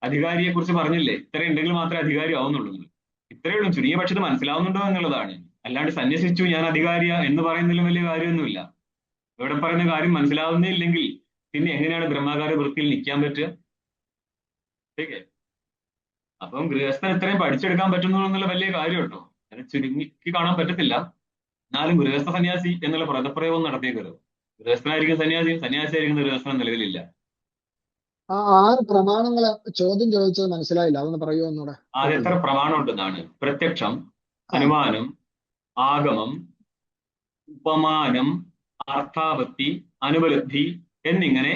അധികാരിയെ കുറിച്ച് പറഞ്ഞില്ലേ, ഇത്ര ഉണ്ടെങ്കിൽ മാത്രമേ അധികാരി ആവുന്നുള്ളൂ. ഇത്രയേ ഉള്ളൂ. ചുരുങ്ങിയ പക്ഷത് മനസ്സിലാവുന്നുണ്ടോ എന്നുള്ളതാണ്. അല്ലാണ്ട് സന്യസിച്ചു ഞാൻ അധികാരിയ എന്ന് പറയുന്നതിലും വലിയ കാര്യമൊന്നുമില്ല. ഇവിടെ പറയുന്ന കാര്യം മനസ്സിലാവുന്നേ ഇല്ലെങ്കിൽ പിന്നെ എങ്ങനെയാണ് ബ്രഹ്മാകാര വൃത്തിയിൽ നിൽക്കാൻ പറ്റുക? ഓക്കെ, അപ്പം ഗൃഹസ്ഥൻ ഇത്രയും പഠിച്ചെടുക്കാൻ പറ്റുന്നു എന്നുള്ള വലിയ കാര്യം കേട്ടോ. അത് ചുരുങ്ങി കാണാൻ പറ്റത്തില്ല. എന്നാലും ഗൃഹസ്ഥ സന്യാസി എന്നുള്ള പദപ്രയോഗം നടത്തിയേക്കരുത്. ഗൃഹസ്ഥനായിരിക്കും സന്യാസി, സന്യാസിയായിരിക്കുന്ന ഗൃഹസ്ഥൻ നിലവിലില്ല. ആ 6 പ്രമാണങ്ങളെ ചോദ്യം ചോദിച്ചത് മനസ്സിലായില്ല, അതൊന്ന് പറയുമോ ഒന്നുകൂടെ? അത് എത്ര പ്രമാണം ഉണ്ടെന്നാണ്? പ്രത്യക്ഷം, അനുമാനം, ആഗമം, ഉപമാനം, അർത്ഥാപത്തി, അനുപലബ്ധി എന്നിങ്ങനെ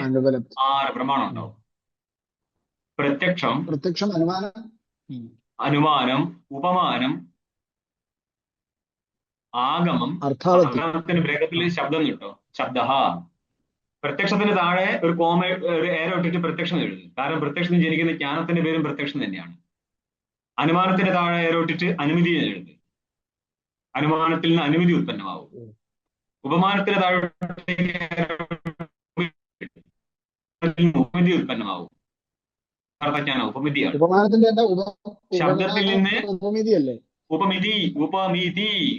6 പ്രമാണം ഉണ്ടാവും. പ്രത്യക്ഷം, അനുമാനം, ഉപമാനം, ആഗമം. അർത്ഥത്തിന് ബ്രേക്കത്തിൽ ശബ്ദം കിട്ടോ, ശബ്ദ, പ്രത്യക്ഷത്തിന് താഴെ ഒരു ഒരു ഏരോ ഇട്ടിട്ട് പ്രത്യക്ഷം എഴുതും. കാരണം പ്രത്യക്ഷത്തിൽ ജനിക്കുന്ന ജ്ഞാനത്തിന്റെ പേരും പ്രത്യക്ഷം തന്നെയാണ്. അനുമാനത്തിന്റെ താഴെ ഏരോ ഇട്ടിട്ട് അനുമതി എഴുതും. അനുമാനത്തിൽ നിന്ന് അനുമതി ഉത്പന്നമാവും. ഉപമാനത്തിന് താഴെ ഉപമിതി ഉത്പന്നമാവും. അർത്ഥജ്ഞാനം ഉപമിതിയാണ്. ഉപമാനത്തിന്റെ ശബ്ദത്തിൽ നിന്ന് ഉപമിതി അല്ലേ? ഉപമിതി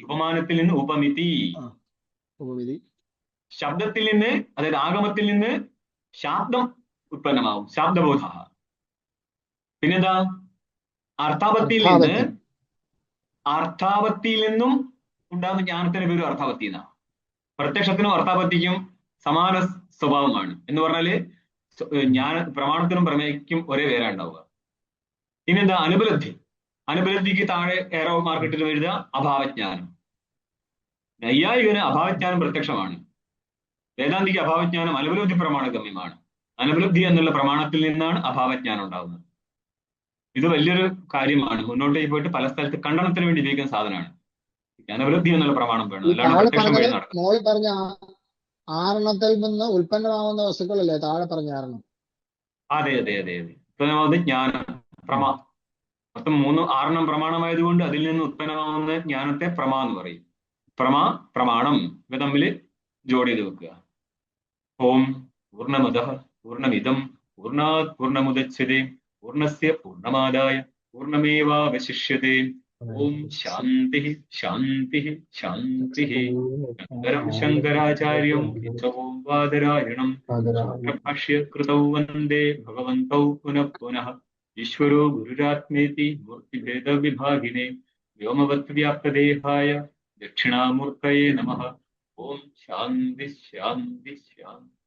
ഉപമാനത്തിൽ നിന്ന് ഉപമിതി. ഉപമിതി. ശബ്ദത്തിൽ നിന്ന്, അതായത് ആഗമത്തിൽ നിന്ന് ശാബ്ദം ഉത്പന്നമാവും, ശാബ്ദബോധ. പിന്നെന്താ? അർത്ഥാപത്തിയിൽ നിന്നും ഉണ്ടാകുന്ന ജ്ഞാനത്തിന്റെ പേരും അർത്ഥാപത്തി എന്നാണ്. പ്രത്യക്ഷത്തിനും അർത്ഥാപത്തിക്കും സമാന സ്വഭാവമാണ്. എന്ന് പറഞ്ഞാല് പ്രമാണത്തിനും പ്രമേയക്കും ഒരേ പേരാ ഉണ്ടാവുക. പിന്നെന്താ? അനുപലബ്ധിക്ക് താഴെ ഏറോ മാർക്കിട്ടിൽ എഴുതുക അഭാവജ്ഞാനം. നൈയായികന് അഭാവജ്ഞാനം പ്രത്യക്ഷമാണ്. വേദാന്തിക്ക് അഭാവജ്ഞാനം അനുപലബ്ധി പ്രമാണ ഗമ്യമാണ്. അനുപലബ്ധി എന്നുള്ള പ്രമാണത്തിൽ നിന്നാണ് അഭാവജ്ഞാനം ഉണ്ടാകുന്നത്. ഇത് വലിയൊരു കാര്യമാണ്. മുന്നോട്ടേക്ക് പോയിട്ട് പല സ്ഥലത്ത് ഖണ്ഡനത്തിന് വേണ്ടി ഉപയോഗിക്കുന്ന സാധനമാണ്. അനുപലബ്ധി എന്നുള്ള പ്രമാണം വേണം, അല്ലാണ്ട് പ്രത്യക്ഷം വഴി നടക്കും. മോളിൽ പറഞ്ഞ ആറെണ്ണത്തിൽ നിന്ന് ഉൽപ്പന്നമാവുന്ന വസ്തുക്കളല്ലേ താഴെ പറഞ്ഞ ആറെണ്ണം? അതെ. ഉത്പന്നമാവുന്ന ജ്ഞാനം മൊത്തം 6 പ്രമാണമായതുകൊണ്ട് അതിൽ നിന്ന് ഉത്പന്നമാവുന്ന ജ്ഞാനത്തെ പ്രമ എന്ന് പറയും. പ്രമാണം ഇവ തമ്മിൽ ജോഡി ചെയ്ത് വെക്കുക. ഓം പൂർണ്ണമദഃ പൂർണ്ണമിദം പൂർണ്ണാത് പൂർണ്ണമുദച്യതേ പൂർണ്ണസ്യ പൂർണ്ണമാദായ പൂർണ്ണമേവാവശിഷ്യതേ. ഓം ശാന്തി ശാന്തി ശാന്തി. ശങ്കരം ശങ്കരാചാര്യം കേശവം ബാദരായണം ഭാഷ്യകൃതൗ വന്ദേ ഭഗവന്തൗ പുനഃ പുനഃ. ഈശ്വരോ ഗുരുരാത്മേതി മൂർത്തിഭേദവിഭാഗിനെ വ്യോമവത് വ്യാപ്തദേഹായ ദക്ഷിണാമൂർത്തയേ നമഃ. ഓം ശാന്തി ശാന്തി ശാന്തി.